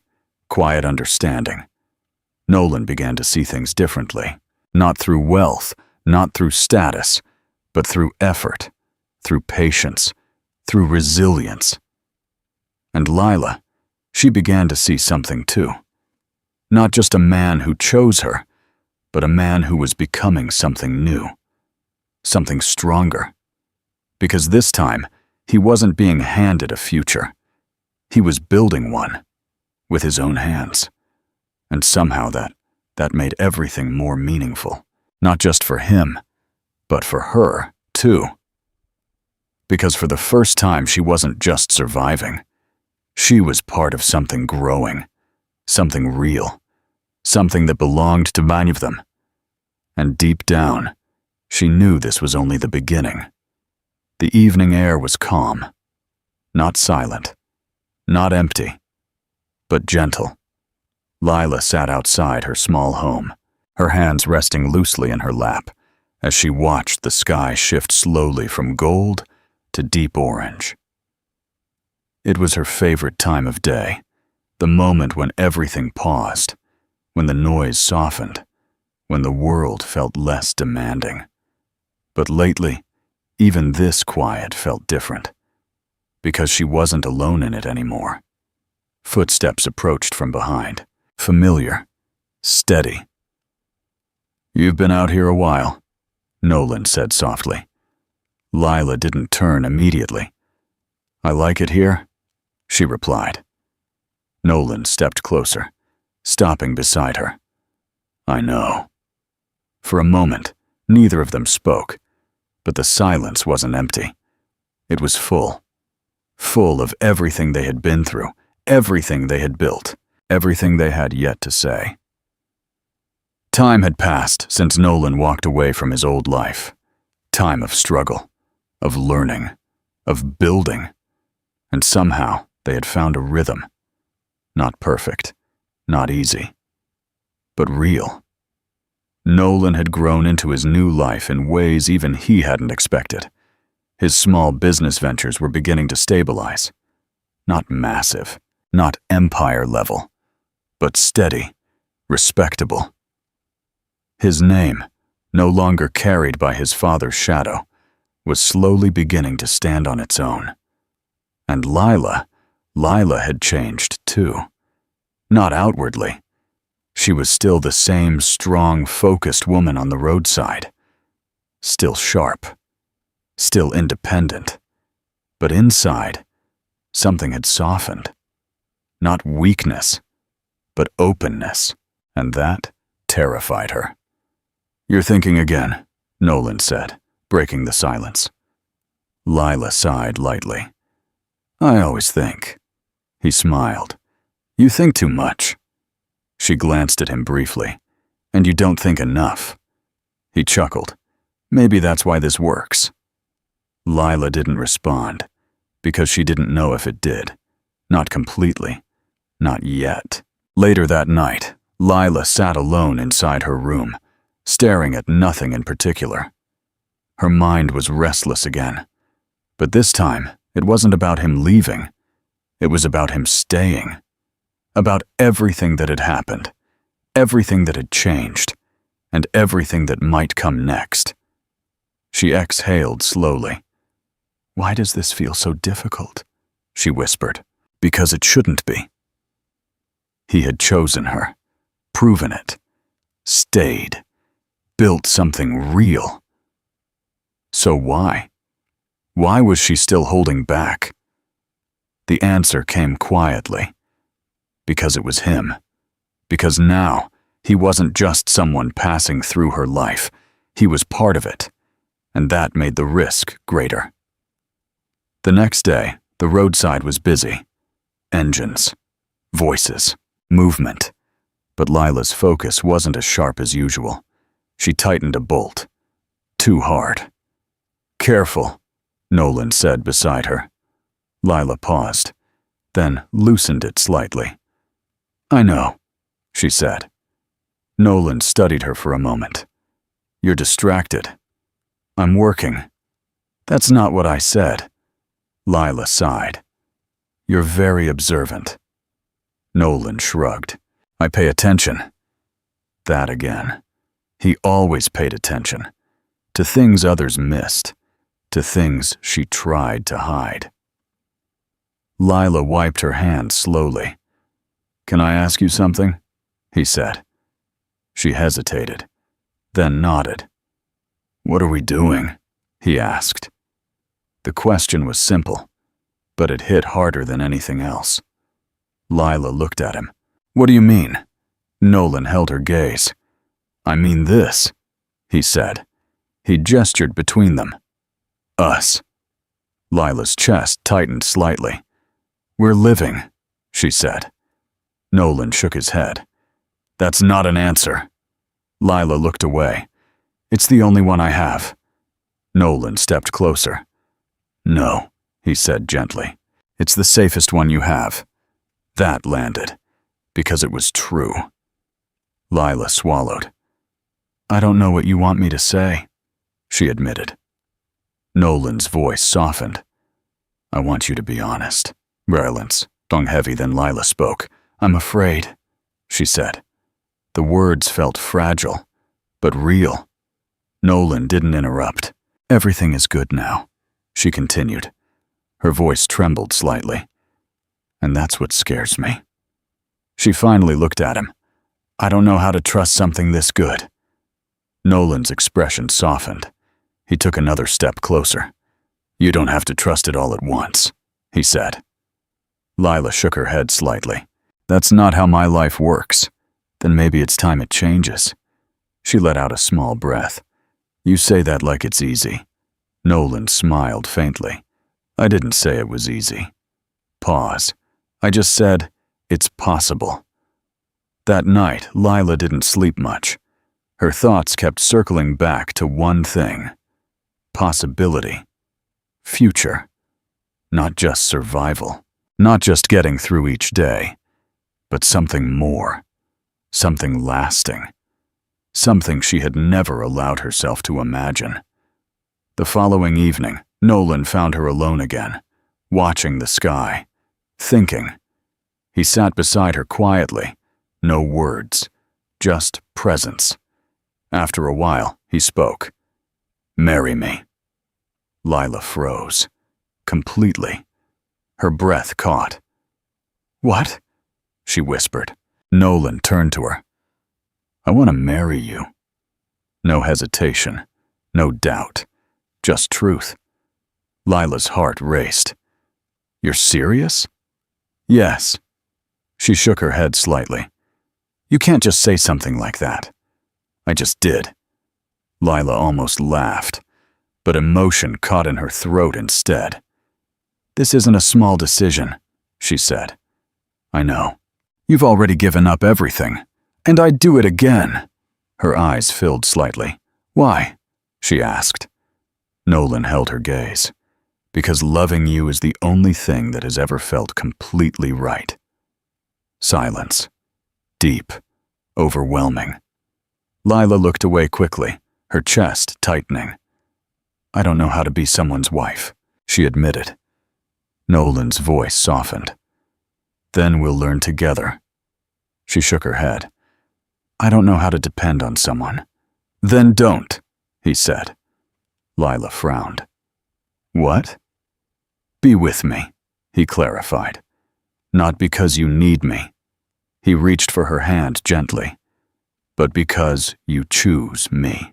quiet understanding. Nolan began to see things differently, not through wealth, not through status, but through effort, through patience, through resilience. And Lila, she began to see something too. Not just a man who chose her, but a man who was becoming something new, something stronger. Because this time, he wasn't being handed a future. He was building one, with his own hands. And somehow that made everything more meaningful, not just for him, but for her, too. Because for the first time, she wasn't just surviving. She was part of something growing, something real, something that belonged to many of them. And deep down, she knew this was only the beginning. The evening air was calm, not silent, not empty, but gentle. Lila sat outside her small home, her hands resting loosely in her lap, as she watched the sky shift slowly from gold to deep orange. It was her favorite time of day, the moment when everything paused, when the noise softened, when the world felt less demanding. But lately, even this quiet felt different, because she wasn't alone in it anymore. Footsteps approached from behind, familiar, steady. You've been out here a while, Nolan said softly. Lila didn't turn immediately. I like it here, she replied. Nolan stepped closer, stopping beside her. I know. For a moment, neither of them spoke, but the silence wasn't empty. It was full. Full of everything they had been through, everything they had built, everything they had yet to say. Time had passed since Nolan walked away from his old life. Time of struggle, of learning, of building. And somehow they had found a rhythm. Not perfect, not easy, but real. Nolan had grown into his new life in ways even he hadn't expected. His small business ventures were beginning to stabilize. Not massive, not empire level, but steady, respectable. His name, no longer carried by his father's shadow, was slowly beginning to stand on its own. And Lila had changed too. Not outwardly. She was still the same strong, focused woman on the roadside. Still sharp. Still independent. But inside, something had softened. Not weakness, but openness, and that terrified her. You're thinking again, Nolan said, breaking the silence. Lila sighed lightly. I always think. He smiled. You think too much. She glanced at him briefly. And you don't think enough. He chuckled. Maybe that's why this works. Lila didn't respond, because she didn't know if it did. Not completely. Not yet. Later that night, Lila sat alone inside her room, staring at nothing in particular. Her mind was restless again. But this time, it wasn't about him leaving. It was about him staying. About everything that had happened. Everything that had changed. And everything that might come next. She exhaled slowly. Why does this feel so difficult? She whispered. Because it shouldn't be. He had chosen her. Proven it. Stayed. Built something real. So why? Why was she still holding back? The answer came quietly. Because it was him. Because now, he wasn't just someone passing through her life. He was part of it. And that made the risk greater. The next day, the roadside was busy. Engines. Voices. Movement. But Lila's focus wasn't as sharp as usual. She tightened a bolt. Too hard. Careful, Nolan said beside her. Lila paused, then loosened it slightly. I know, she said. Nolan studied her for a moment. You're distracted. I'm working. That's not what I said. Lila sighed. You're very observant. Nolan shrugged. I pay attention. That again. He always paid attention. To things others missed. To things she tried to hide. Lila wiped her hand slowly. Can I ask you something? He said. She hesitated, then nodded. What are we doing? He asked. The question was simple, but it hit harder than anything else. Lila looked at him. What do you mean? Nolan held her gaze. I mean this, he said. He gestured between them. Us. Lila's chest tightened slightly. We're living, she said. Nolan shook his head. That's not an answer. Lila looked away. It's the only one I have. Nolan stepped closer. No, he said gently. It's the safest one you have. That landed, because it was true. Lila swallowed. I don't know what you want me to say, she admitted. Nolan's voice softened. I want you to be honest. Relance hung heavy, then Lila spoke. I'm afraid, she said. The words felt fragile, but real. Nolan didn't interrupt. Everything is good now, she continued. Her voice trembled slightly. And that's what scares me. She finally looked at him. I don't know how to trust something this good. Nolan's expression softened. He took another step closer. You don't have to trust it all at once, he said. Lila shook her head slightly. That's not how my life works. Then maybe it's time it changes. She let out a small breath. You say that like it's easy. Nolan smiled faintly. I didn't say it was easy. Pause. I just said, it's possible. That night, Lila didn't sleep much. Her thoughts kept circling back to one thing. Possibility. Future. Not just survival. Not just getting through each day. But something more. Something lasting. Something she had never allowed herself to imagine. The following evening, Nolan found her alone again, watching the sky, thinking. He sat beside her quietly, no words, just presence. After a while, he spoke. Marry me. Lila froze, completely. Her breath caught. What? She whispered. Nolan turned to her. I want to marry you. No hesitation, no doubt, just truth. Lila's heart raced. You're serious? Yes. She shook her head slightly. You can't just say something like that. I just did. Lila almost laughed, but emotion caught in her throat instead. This isn't a small decision, she said. I know. You've already given up everything. And I'd do it again." Her eyes filled slightly. "Why?" she asked. Nolan held her gaze. "Because loving you is the only thing that has ever felt completely right." Silence. Deep. Overwhelming. Lila looked away quickly, her chest tightening. "I don't know how to be someone's wife," she admitted. Nolan's voice softened. "Then we'll learn together." She shook her head. "I don't know how to depend on someone." "Then don't," he said. Lila frowned. "What?" "Be with me," he clarified. "Not because you need me." He reached for her hand gently. "But because you choose me."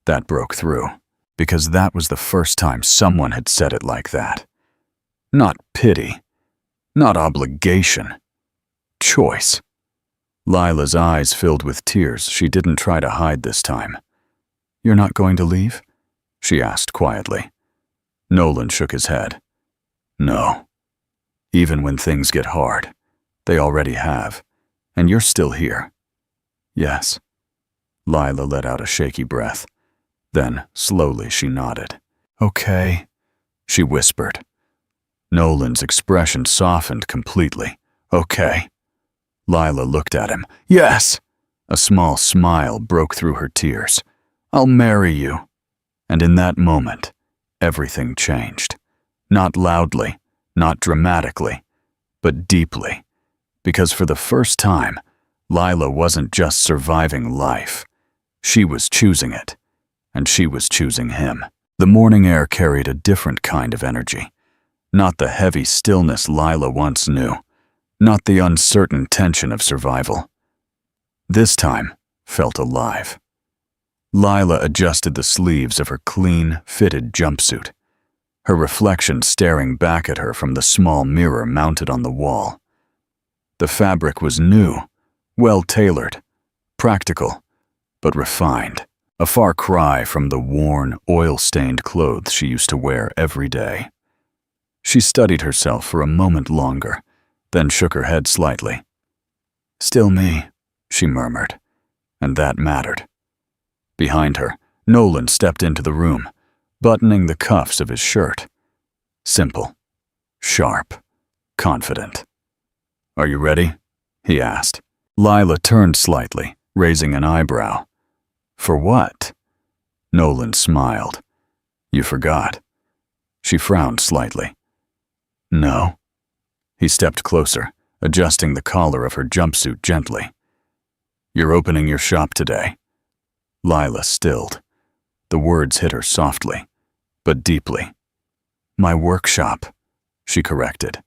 That broke through, because that was the first time someone had said it like that. Not pity, not obligation. Choice. Lila's eyes filled with tears she didn't try to hide this time. "You're not going to leave?" she asked quietly. Nolan shook his head. "No. Even when things get hard, they already have, and you're still here." "Yes." Lila let out a shaky breath. Then, slowly, she nodded. "Okay," she whispered. Nolan's expression softened completely. "Okay." Lila looked at him. "Yes!" A small smile broke through her tears. "I'll marry you." And in that moment, everything changed. Not loudly, not dramatically, but deeply. Because for the first time, Lila wasn't just surviving life. She was choosing it, and she was choosing him. The morning air carried a different kind of energy. Not the heavy stillness Lila once knew, not the uncertain tension of survival. This time felt alive. Lila adjusted the sleeves of her clean, fitted jumpsuit, her reflection staring back at her from the small mirror mounted on the wall. The fabric was new, well-tailored, practical, but refined, a far cry from the worn, oil-stained clothes she used to wear every day. She studied herself for a moment longer, then shook her head slightly. "Still me," she murmured, and that mattered. Behind her, Nolan stepped into the room, buttoning the cuffs of his shirt. Simple, sharp, confident. "Are you ready?" he asked. Lila turned slightly, raising an eyebrow. "For what?" Nolan smiled. "You forgot." She frowned slightly. "No." He stepped closer, adjusting the collar of her jumpsuit gently. "You're opening your shop today." Lila stilled. The words hit her softly, but deeply. "My workshop," she corrected.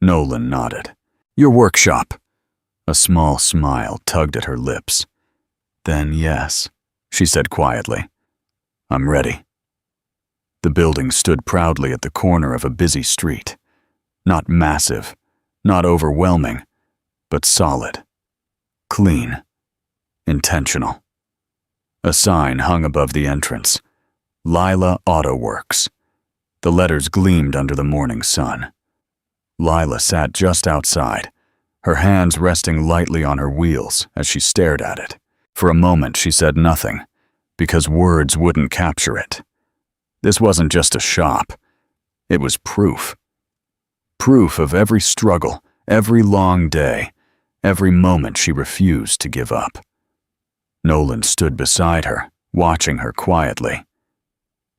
Nolan nodded. "Your workshop." A small smile tugged at her lips. "Then yes," she said quietly. "I'm ready." The building stood proudly at the corner of a busy street. Not massive, not overwhelming, but solid. Clean. Intentional. A sign hung above the entrance. Lila Auto Works. The letters gleamed under the morning sun. Lila sat just outside, her hands resting lightly on her wheels as she stared at it. For a moment she said nothing, because words wouldn't capture it. This wasn't just a shop. It was proof. Proof of every struggle, every long day, every moment she refused to give up. Nolan stood beside her, watching her quietly.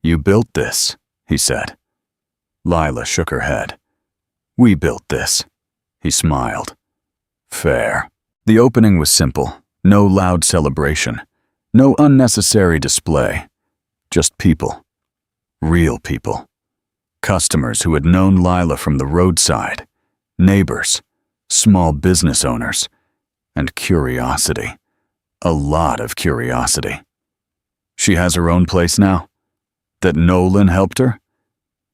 "You built this," he said. Lila shook her head. "We built this," he smiled. "Fair." The opening was simple, no loud celebration, no unnecessary display, just people. Real people. Customers who had known Lila from the roadside, neighbors, small business owners, and curiosity. A lot of curiosity. She has her own place now? That Nolan helped her?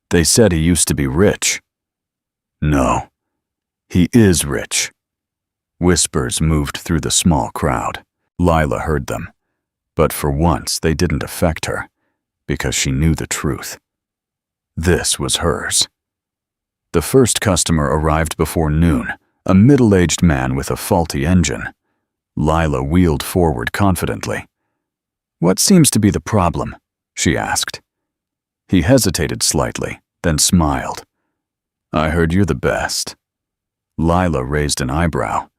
They said he used to be rich. No, he is rich. Whispers moved through the small crowd. Lila heard them, but for once they didn't affect her, because she knew the truth. This was hers. The first customer arrived before noon, a middle-aged man with a faulty engine. Lila wheeled forward confidently. "What seems to be the problem?" she asked. He hesitated slightly, then smiled. "I heard you're the best." Lila raised an eyebrow.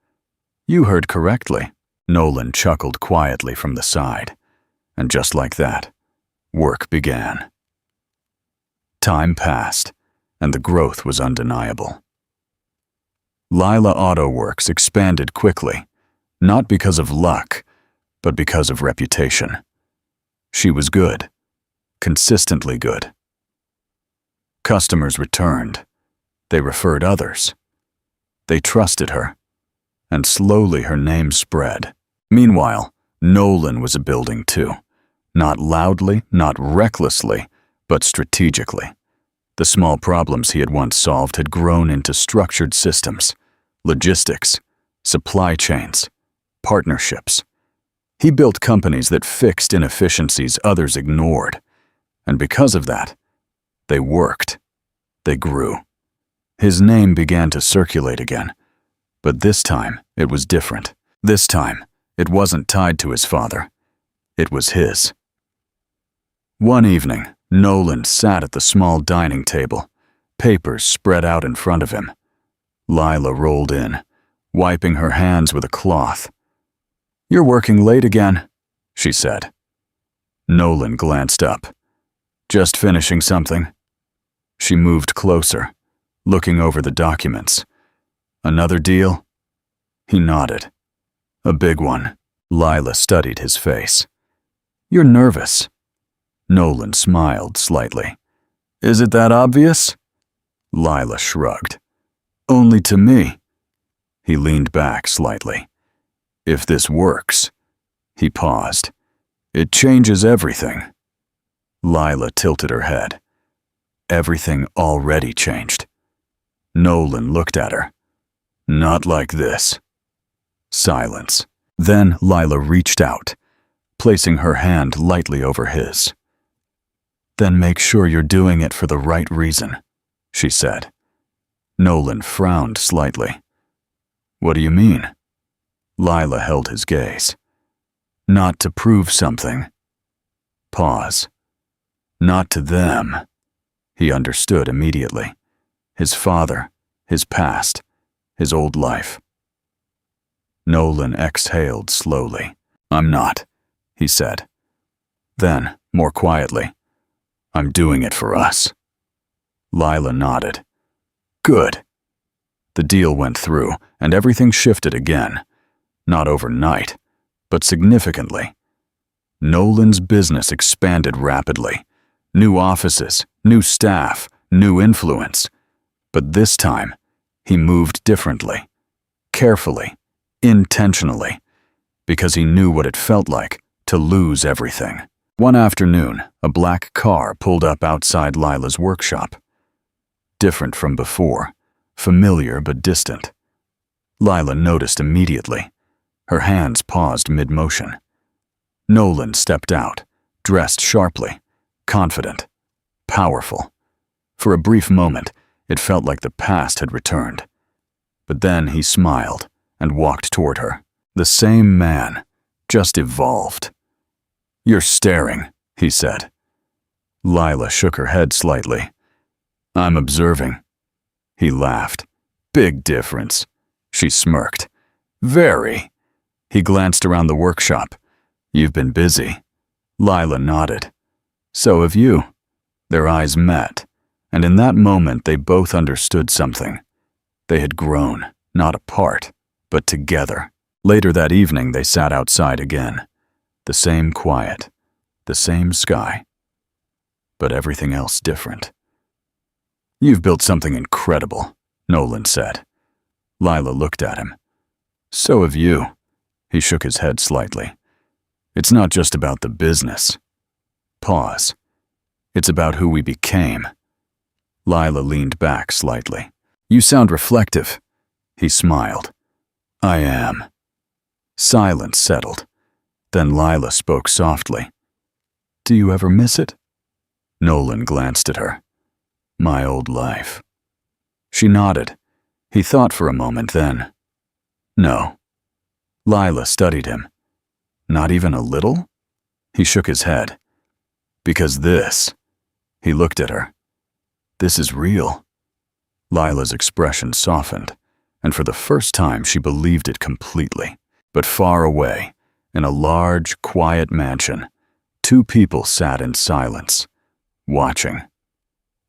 "You heard correctly." Nolan chuckled quietly from the side. And just like that, work began. Time passed, and the growth was undeniable. Lila Auto Works expanded quickly, not because of luck, but because of reputation. She was good, consistently good. Customers returned. They referred others. They trusted her, and slowly her name spread. Meanwhile, Nolan was a building too. Not loudly, not recklessly, but strategically. The small problems he had once solved had grown into structured systems, logistics, supply chains, partnerships. He built companies that fixed inefficiencies others ignored, and because of that, they worked. They grew. His name began to circulate again, but this time it was different. This time, it wasn't tied to his father. It was his. One evening, Nolan sat at the small dining table, papers spread out in front of him. Lila rolled in, wiping her hands with a cloth. "You're working late again," she said. Nolan glanced up. "Just finishing something." She moved closer, looking over the documents. "Another deal?" He nodded. "A big one." Lila studied his face. "You're nervous." Nolan smiled slightly. "Is it that obvious?" Lila shrugged. "Only to me." He leaned back slightly. "If this works," he paused, "it changes everything." Lila tilted her head. Everything already changed. Nolan looked at her. "Not like this." Silence. Then Lila reached out, placing her hand lightly over his. "Then make sure you're doing it for the right reason," she said. Nolan frowned slightly. "What do you mean?" Lila held his gaze. "Not to prove something." Pause. "Not to them." He understood immediately. His father, his past, his old life. Nolan exhaled slowly. "I'm not," he said. Then, more quietly, "I'm doing it for us." Lila nodded. "Good." The deal went through, and everything shifted again. Not overnight, but significantly. Nolan's business expanded rapidly. New offices, new staff, new influence. But this time, he moved differently. Carefully, intentionally, because he knew what it felt like to lose everything. One afternoon, a black car pulled up outside Lila's workshop. Different from before, familiar but distant. Lila noticed immediately. Her hands paused mid-motion. Nolan stepped out, dressed sharply, confident, powerful. For a brief moment, it felt like the past had returned. But then he smiled and walked toward her. The same man, just evolved. "You're staring," he said. Lila shook her head slightly. "I'm observing." He laughed. "Big difference." She smirked. "Very." He glanced around the workshop. "You've been busy." Lila nodded. "So have you." Their eyes met, and in that moment they both understood something. They had grown, not apart, but together. Later that evening they sat outside again. The same quiet, the same sky, but everything else different. "You've built something incredible," Nolan said. Lila looked at him. "So have you." He shook his head slightly. "It's not just about the business." Pause. "It's about who we became." Lila leaned back slightly. "You sound reflective." He smiled. "I am." Silence settled. Then Lila spoke softly. "Do you ever miss it?" Nolan glanced at her. "My old life." She nodded. He thought for a moment, then, "No." Lila studied him. "Not even a little?" He shook his head. "Because this." He looked at her. "This is real." Lila's expression softened, and for the first time she believed it completely. But far away, in a large, quiet mansion, two people sat in silence, watching,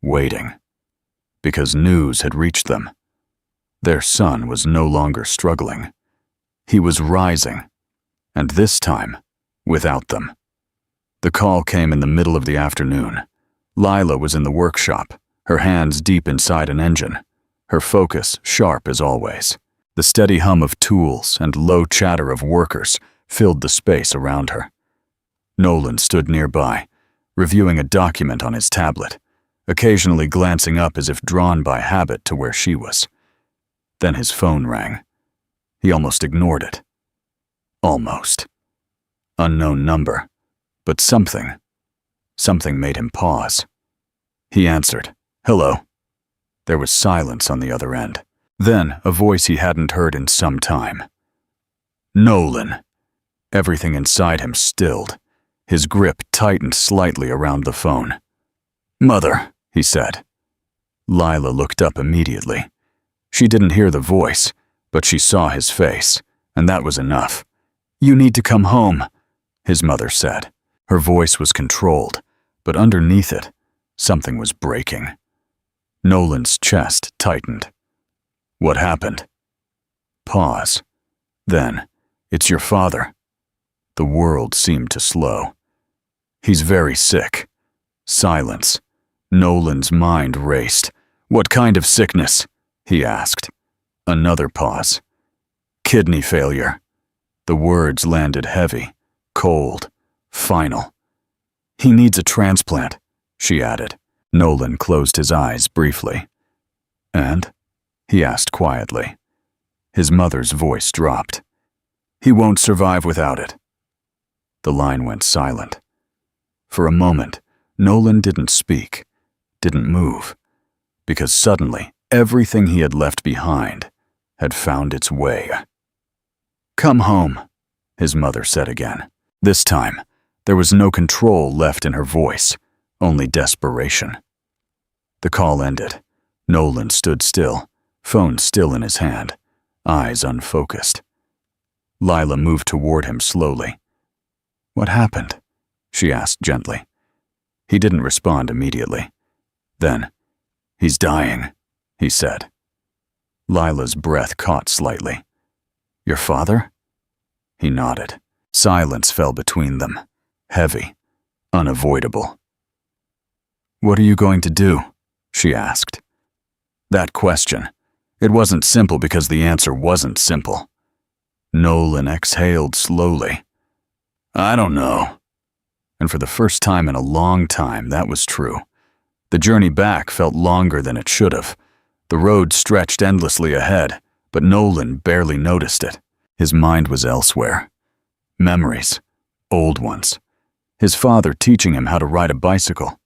waiting, because news had reached them. Their son was no longer struggling. He was rising, and this time, without them. The call came in the middle of the afternoon. Lila was in the workshop, her hands deep inside an engine, her focus sharp as always. The steady hum of tools and low chatter of workers filled the space around her. Nolan stood nearby, reviewing a document on his tablet, occasionally glancing up as if drawn by habit to where she was. Then his phone rang. He almost ignored it. Almost. Unknown number, but something made him pause. He answered, "Hello." There was silence on the other end. Then, a voice he hadn't heard in some time. "Nolan." Everything inside him stilled. His grip tightened slightly around the phone. "Mother," he said. Lila looked up immediately. She didn't hear the voice, but she saw his face, and that was enough. "You need to come home," his mother said. Her voice was controlled, but underneath it, something was breaking. Nolan's chest tightened. "What happened?" Pause. Then, "It's your father." The world seemed to slow. "He's very sick." Silence. Nolan's mind raced. "What kind of sickness?" he asked. Another pause. "Kidney failure." The words landed heavy, cold, final. "He needs a transplant," she added. Nolan closed his eyes briefly. "And?" he asked quietly. His mother's voice dropped. "He won't survive without it." The line went silent. For a moment, Nolan didn't speak, didn't move, because suddenly everything he had left behind had found its way. "Come home," his mother said again. This time, there was no control left in her voice, only desperation. The call ended. Nolan stood still, phone still in his hand, eyes unfocused. Lila moved toward him slowly. "What happened?" she asked gently. He didn't respond immediately. Then, "He's dying," he said. Lila's breath caught slightly. "Your father?" He nodded. Silence fell between them, heavy, unavoidable. "What are you going to do?" she asked. That question. It wasn't simple because the answer wasn't simple. Nolan exhaled slowly. "I don't know." And for the first time in a long time, that was true. The journey back felt longer than it should have. The road stretched endlessly ahead, but Nolan barely noticed it. His mind was elsewhere. Memories, old ones. His father teaching him how to ride a bicycle.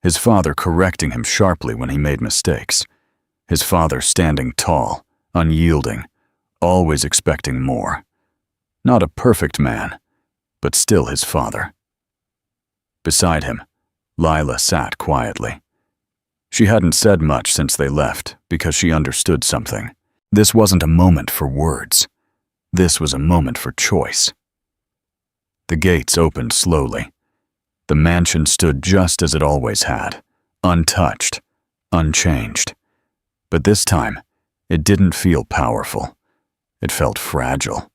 His father correcting him sharply when he made mistakes. His father standing tall, unyielding, always expecting more. Not a perfect man, but still his father. Beside him, Lila sat quietly. She hadn't said much since they left because she understood something. This wasn't a moment for words. This was a moment for choice. The gates opened slowly. The mansion stood just as it always had, untouched, unchanged. But this time, it didn't feel powerful. It felt fragile.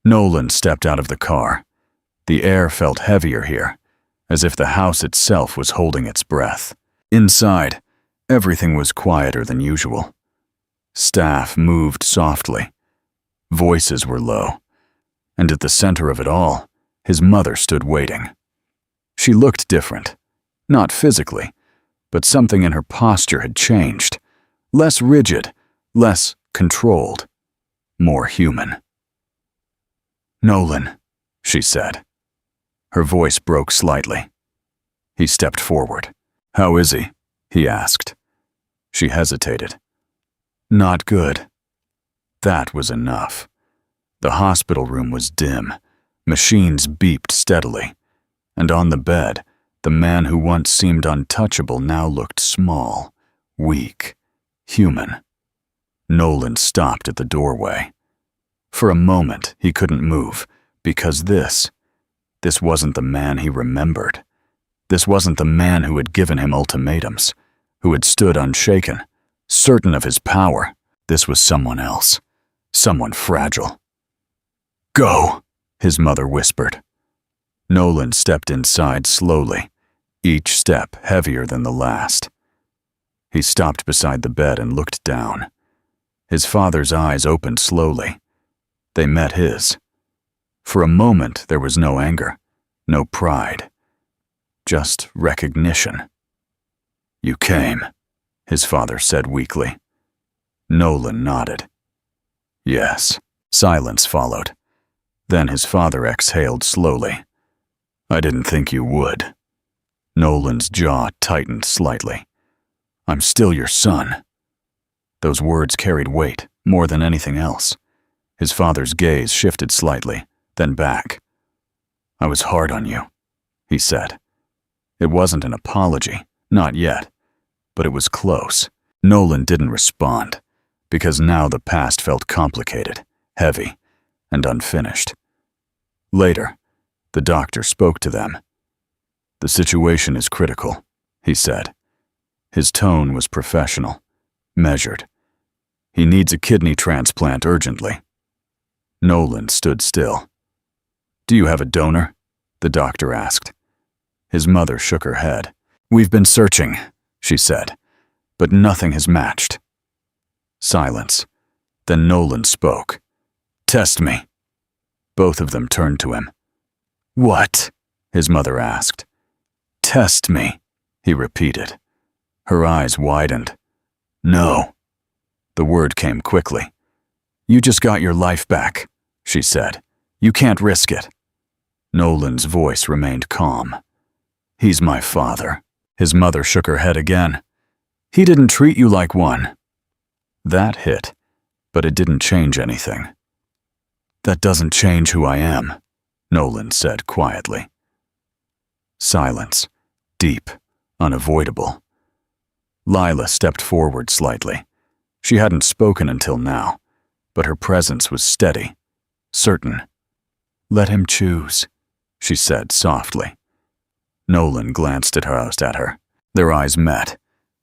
Nolan stepped out of the car. The air felt heavier here, as if the house itself was holding its breath. Inside, everything was quieter than usual. Staff moved softly. Voices were low. And at the center of it all, his mother stood waiting. She looked different. Not physically, but something in her posture had changed. Less rigid, less controlled, more human. "Nolan," she said. Her voice broke slightly. He stepped forward. "How is he?" he asked. She hesitated. Not good. That was enough. The hospital room was dim. Machines beeped steadily. And on the bed, the man who once seemed untouchable now looked small, weak, human. Nolan stopped at the doorway. For a moment, he couldn't move, because this wasn't the man he remembered. This wasn't the man who had given him ultimatums, who had stood unshaken, certain of his power. This was someone else, someone fragile. "Go," his mother whispered. Nolan stepped inside slowly, each step heavier than the last. He stopped beside the bed and looked down. His father's eyes opened slowly. They met his. For a moment, there was no anger, no pride, just recognition. "You came," his father said weakly. Nolan nodded. "Yes." Silence followed. Then his father exhaled slowly. "I didn't think you would." Nolan's jaw tightened slightly. "I'm still your son." Those words carried weight, more than anything else. His father's gaze shifted slightly, then back. "I was hard on you," he said. It wasn't an apology, not yet, but it was close. Nolan didn't respond, because now the past felt complicated, heavy, and unfinished. Later, the doctor spoke to them. "The situation is critical," he said. His tone was professional, measured. "He needs a kidney transplant urgently." Nolan stood still. "Do you have a donor?" the doctor asked. His mother shook her head. "We've been searching," she said, "but nothing has matched." Silence. Then Nolan spoke. "Test me." Both of them turned to him. "What?" his mother asked. "Test me," he repeated. Her eyes widened. "No." The word came quickly. "You just got your life back," she said. "You can't risk it." Nolan's voice remained calm. "He's my father." His mother shook her head again. "He didn't treat you like one." That hit, but it didn't change anything. "That doesn't change who I am," Nolan said quietly. Silence, deep, unavoidable. Lila stepped forward slightly. She hadn't spoken until now, but her presence was steady, certain. "Let him choose," she said softly. Nolan glanced at her. Their eyes met,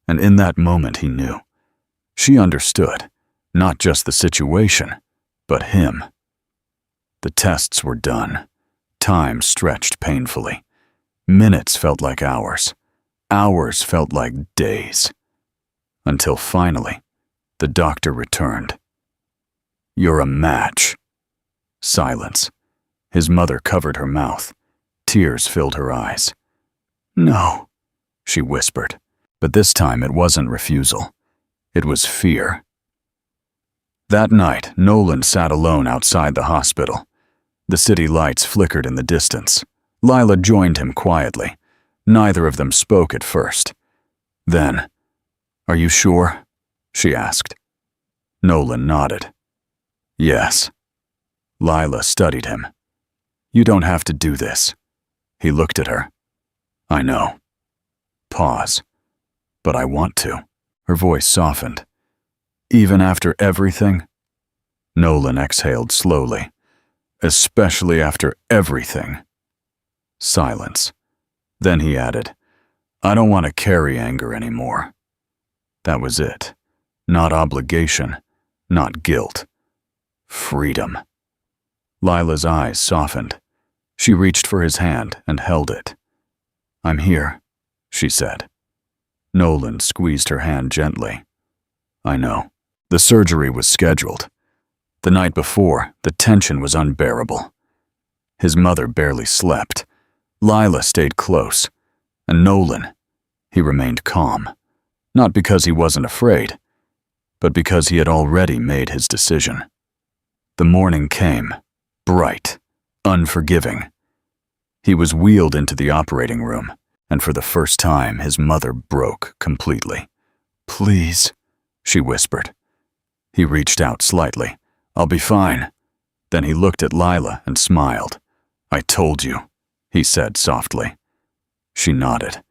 and in that moment he knew. She understood, not just the situation, but him. The tests were done. Time stretched painfully. Minutes felt like hours. Hours felt like days. Until finally, the doctor returned. "You're a match." Silence. His mother covered her mouth. Tears filled her eyes. "No," she whispered. But this time it wasn't refusal. It was fear. That night, Nolan sat alone outside the hospital. The city lights flickered in the distance. Lila joined him quietly. Neither of them spoke at first. Then, "Are you sure?" she asked. Nolan nodded. "Yes." Lila studied him. "You don't have to do this." He looked at her. "I know." Pause. "But I want to." Her voice softened. "Even after everything?" Nolan exhaled slowly. "Especially after everything." Silence. Then he added, "I don't want to carry anger anymore." That was it. Not obligation, not guilt. Freedom. Lila's eyes softened. She reached for his hand and held it. "I'm here," she said. Nolan squeezed her hand gently. "I know." The surgery was scheduled. The night before, the tension was unbearable. His mother barely slept. Lila stayed close. And Nolan, he remained calm. Not because he wasn't afraid, but because he had already made his decision. The morning came, bright, unforgiving. He was wheeled into the operating room, and for the first time his mother broke completely. "Please," she whispered. He reached out slightly. "I'll be fine." Then he looked at Lila and smiled. "I told you," he said softly. She nodded,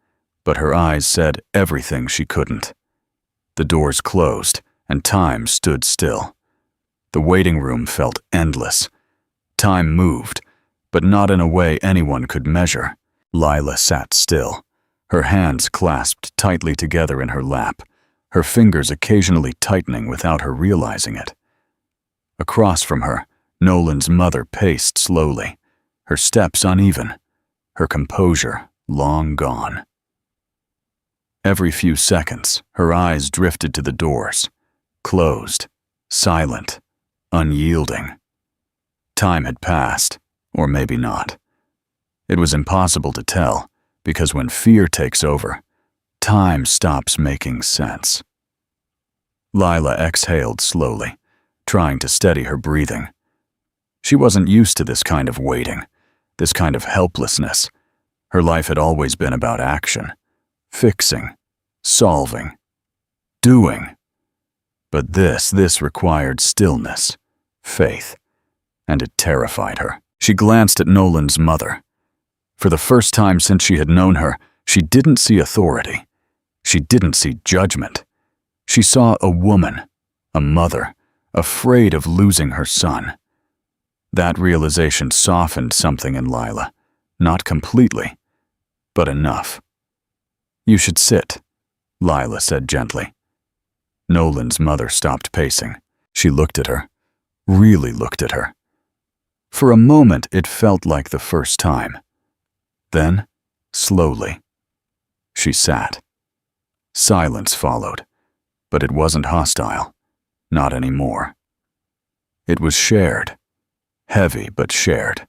but her eyes said everything she couldn't. The doors closed, and time stood still. The waiting room felt endless. Time moved, but not in a way anyone could measure. Lila sat still, her hands clasped tightly together in her lap, her fingers occasionally tightening without her realizing it. Across from her, Nolan's mother paced slowly, her steps uneven, her composure long gone. Every few seconds, her eyes drifted to the doors, closed, silent, unyielding. Time had passed, or maybe not. It was impossible to tell, because when fear takes over, time stops making sense. Lila exhaled slowly, trying to steady her breathing. She wasn't used to this kind of waiting, this kind of helplessness. Her life had always been about action, fixing, solving, doing. But this required stillness, faith, and it terrified her. She glanced at Nolan's mother. For the first time since she had known her, she didn't see authority. She didn't see judgment. She saw a woman, a mother, afraid of losing her son. That realization softened something in Lila, not completely, but enough. "You should sit," Lila said gently. Nolan's mother stopped pacing. She looked at her, really looked at her. For a moment, it felt like the first time. Then, slowly, she sat. Silence followed, but it wasn't hostile, not anymore. It was shared, heavy but shared.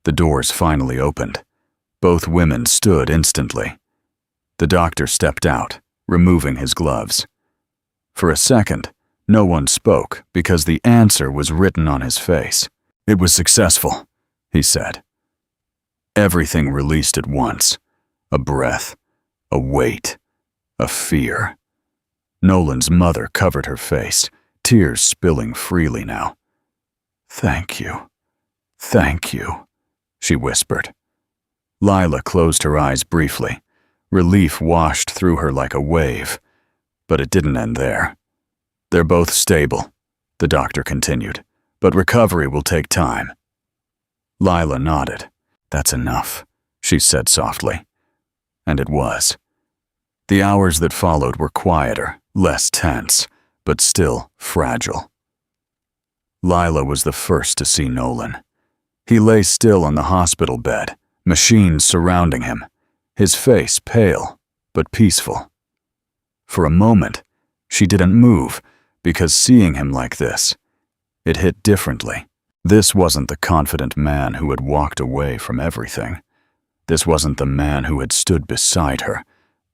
The doors finally opened. Both women stood instantly. The doctor stepped out, removing his gloves. For a second, no one spoke because the answer was written on his face. "It was successful," he said. Everything released at once. A breath, a weight, a fear. Nolan's mother covered her face, tears spilling freely now. Thank you," she whispered. Lila closed her eyes briefly. Relief washed through her like a wave, but it didn't end there. "They're both stable," the doctor continued, "but recovery will take time." Lila nodded. "That's enough," she said softly. And it was. The hours that followed were quieter, less tense, but still fragile. Lila was the first to see Nolan. He lay still on the hospital bed, machines surrounding him, his face pale but peaceful. For a moment, she didn't move, because seeing him like this, it hit differently. This wasn't the confident man who had walked away from everything. This wasn't the man who had stood beside her,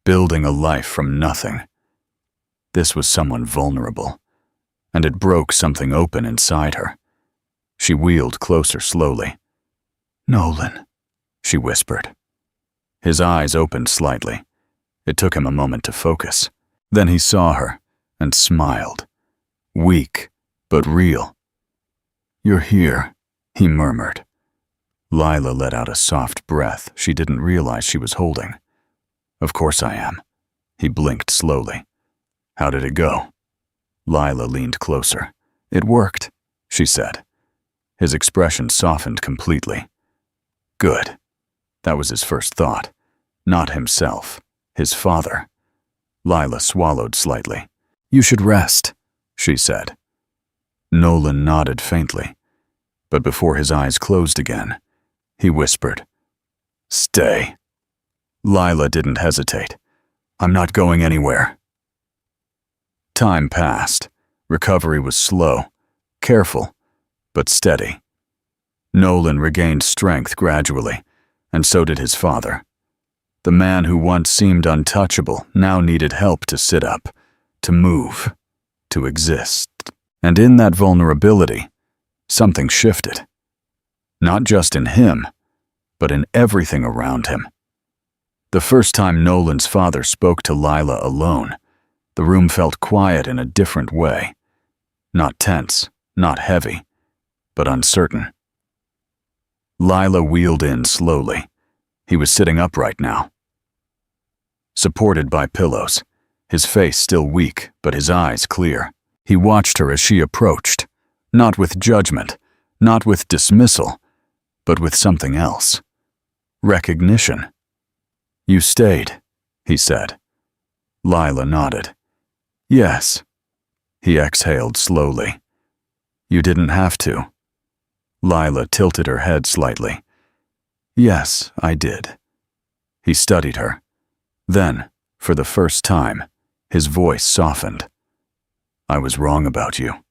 building a life from nothing. This was someone vulnerable, and it broke something open inside her. She wheeled closer slowly. "Nolan," she whispered. His eyes opened slightly. It took him a moment to focus. Then he saw her and smiled. Weak, but real. "You're here," he murmured. Lila let out a soft breath she didn't realize she was holding. "Of course I am." He blinked slowly. "How did it go?" Lila leaned closer. "It worked," she said. His expression softened completely. Good. That was his first thought. Not himself, his father. Lila swallowed slightly. "You should rest," she said. Nolan nodded faintly, but before his eyes closed again, he whispered, "Stay." Lila didn't hesitate. "I'm not going anywhere." Time passed. Recovery was slow, careful, but steady. Nolan regained strength gradually, and so did his father. The man who once seemed untouchable now needed help to sit up, to move, to exist. And in that vulnerability, something shifted. Not just in him, but in everything around him. The first time Nolan's father spoke to Lila alone, the room felt quiet in a different way. Not tense, not heavy, but uncertain. Lila wheeled in slowly. He was sitting upright now, supported by pillows, his face still weak, but his eyes clear. He watched her as she approached, not with judgment, not with dismissal, but with something else. Recognition. "You stayed," he said. Lila nodded. "Yes." He exhaled slowly. "You didn't have to." Lila tilted her head slightly. "Yes, I did." He studied her. Then, for the first time, his voice softened. "I was wrong about you."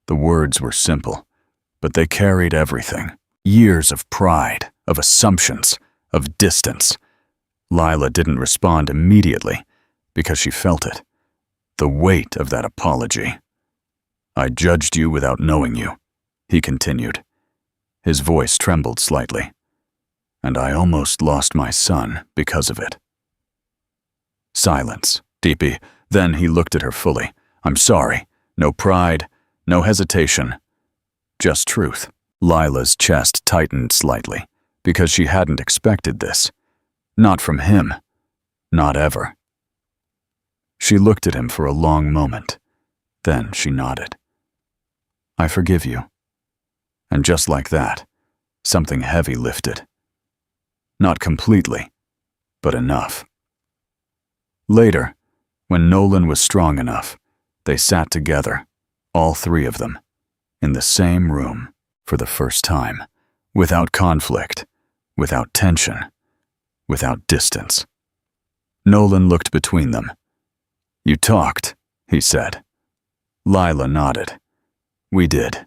The words were simple, but they carried everything. Years of pride, of assumptions, of distance. Lila didn't respond immediately because she felt it. The weight of that apology. "I judged you without knowing you," he continued. His voice trembled slightly. "And I almost lost my son because of it." Silence. Deepy. Then he looked at her fully. "I'm sorry. No pride, no hesitation. Just truth." Lila's chest tightened slightly, because she hadn't expected this. Not from him. Not ever. She looked at him for a long moment. Then she nodded. "I forgive you." And just like that, something heavy lifted. Not completely, but enough. Later, when Nolan was strong enough, they sat together, all three of them, in the same room for the first time, without conflict, without tension, without distance. Nolan looked between them. "You talked," he said. Lila nodded. "We did."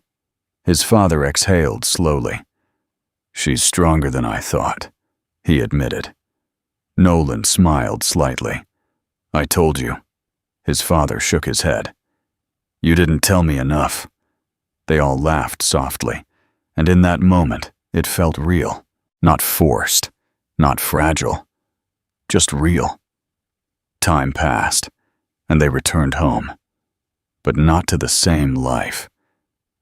His father exhaled slowly. "She's stronger than I thought," he admitted. Nolan smiled slightly. "I told you." His father shook his head. "You didn't tell me enough." They all laughed softly, and in that moment, it felt real. Not forced, not fragile, just real. Time passed, and they returned home. But not to the same life,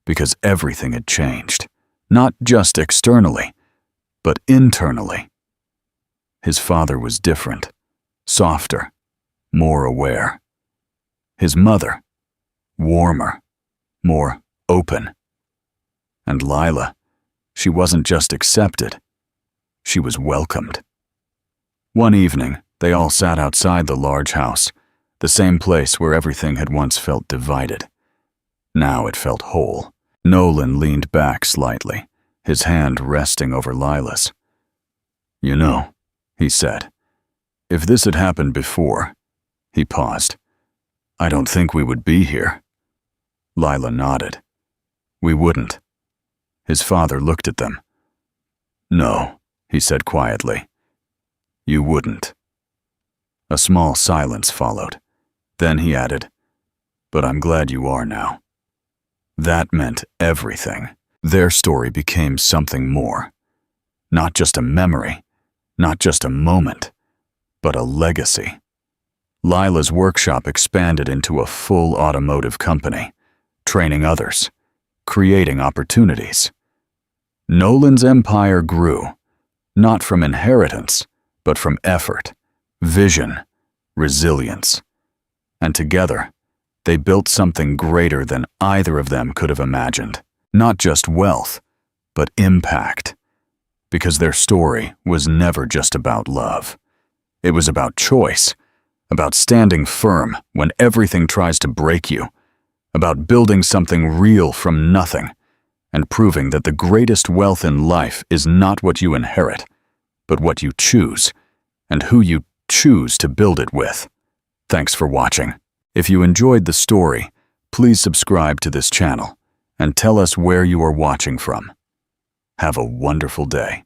because everything had changed, not just externally, but internally. His father was different, softer, more aware. His mother, warmer, more open. And Lila, she wasn't just accepted, she was welcomed. One evening, they all sat outside the large house, the same place where everything had once felt divided. Now it felt whole. Nolan leaned back slightly, his hand resting over Lila's. "You know," he said, "if this had happened before," he paused, "I don't think we would be here." Lila nodded. "We wouldn't." His father looked at them. "No," he said quietly, "you wouldn't." A small silence followed. Then he added, "But I'm glad you are now." That meant everything. Their story became something more. Not just a memory, not just a moment, but a legacy. Lila's workshop expanded into a full automotive company, training others, creating opportunities. Nolan's empire grew, not from inheritance, but from effort, vision, resilience. And together, they built something greater than either of them could have imagined. Not just wealth, but impact. Because their story was never just about love. It was about choice, about standing firm when everything tries to break you, about building something real from nothing, and proving that the greatest wealth in life is not what you inherit, but what you choose, and who you choose to build it with. Thanks for watching. If you enjoyed the story, please subscribe to this channel and tell us where you are watching from. Have a wonderful day.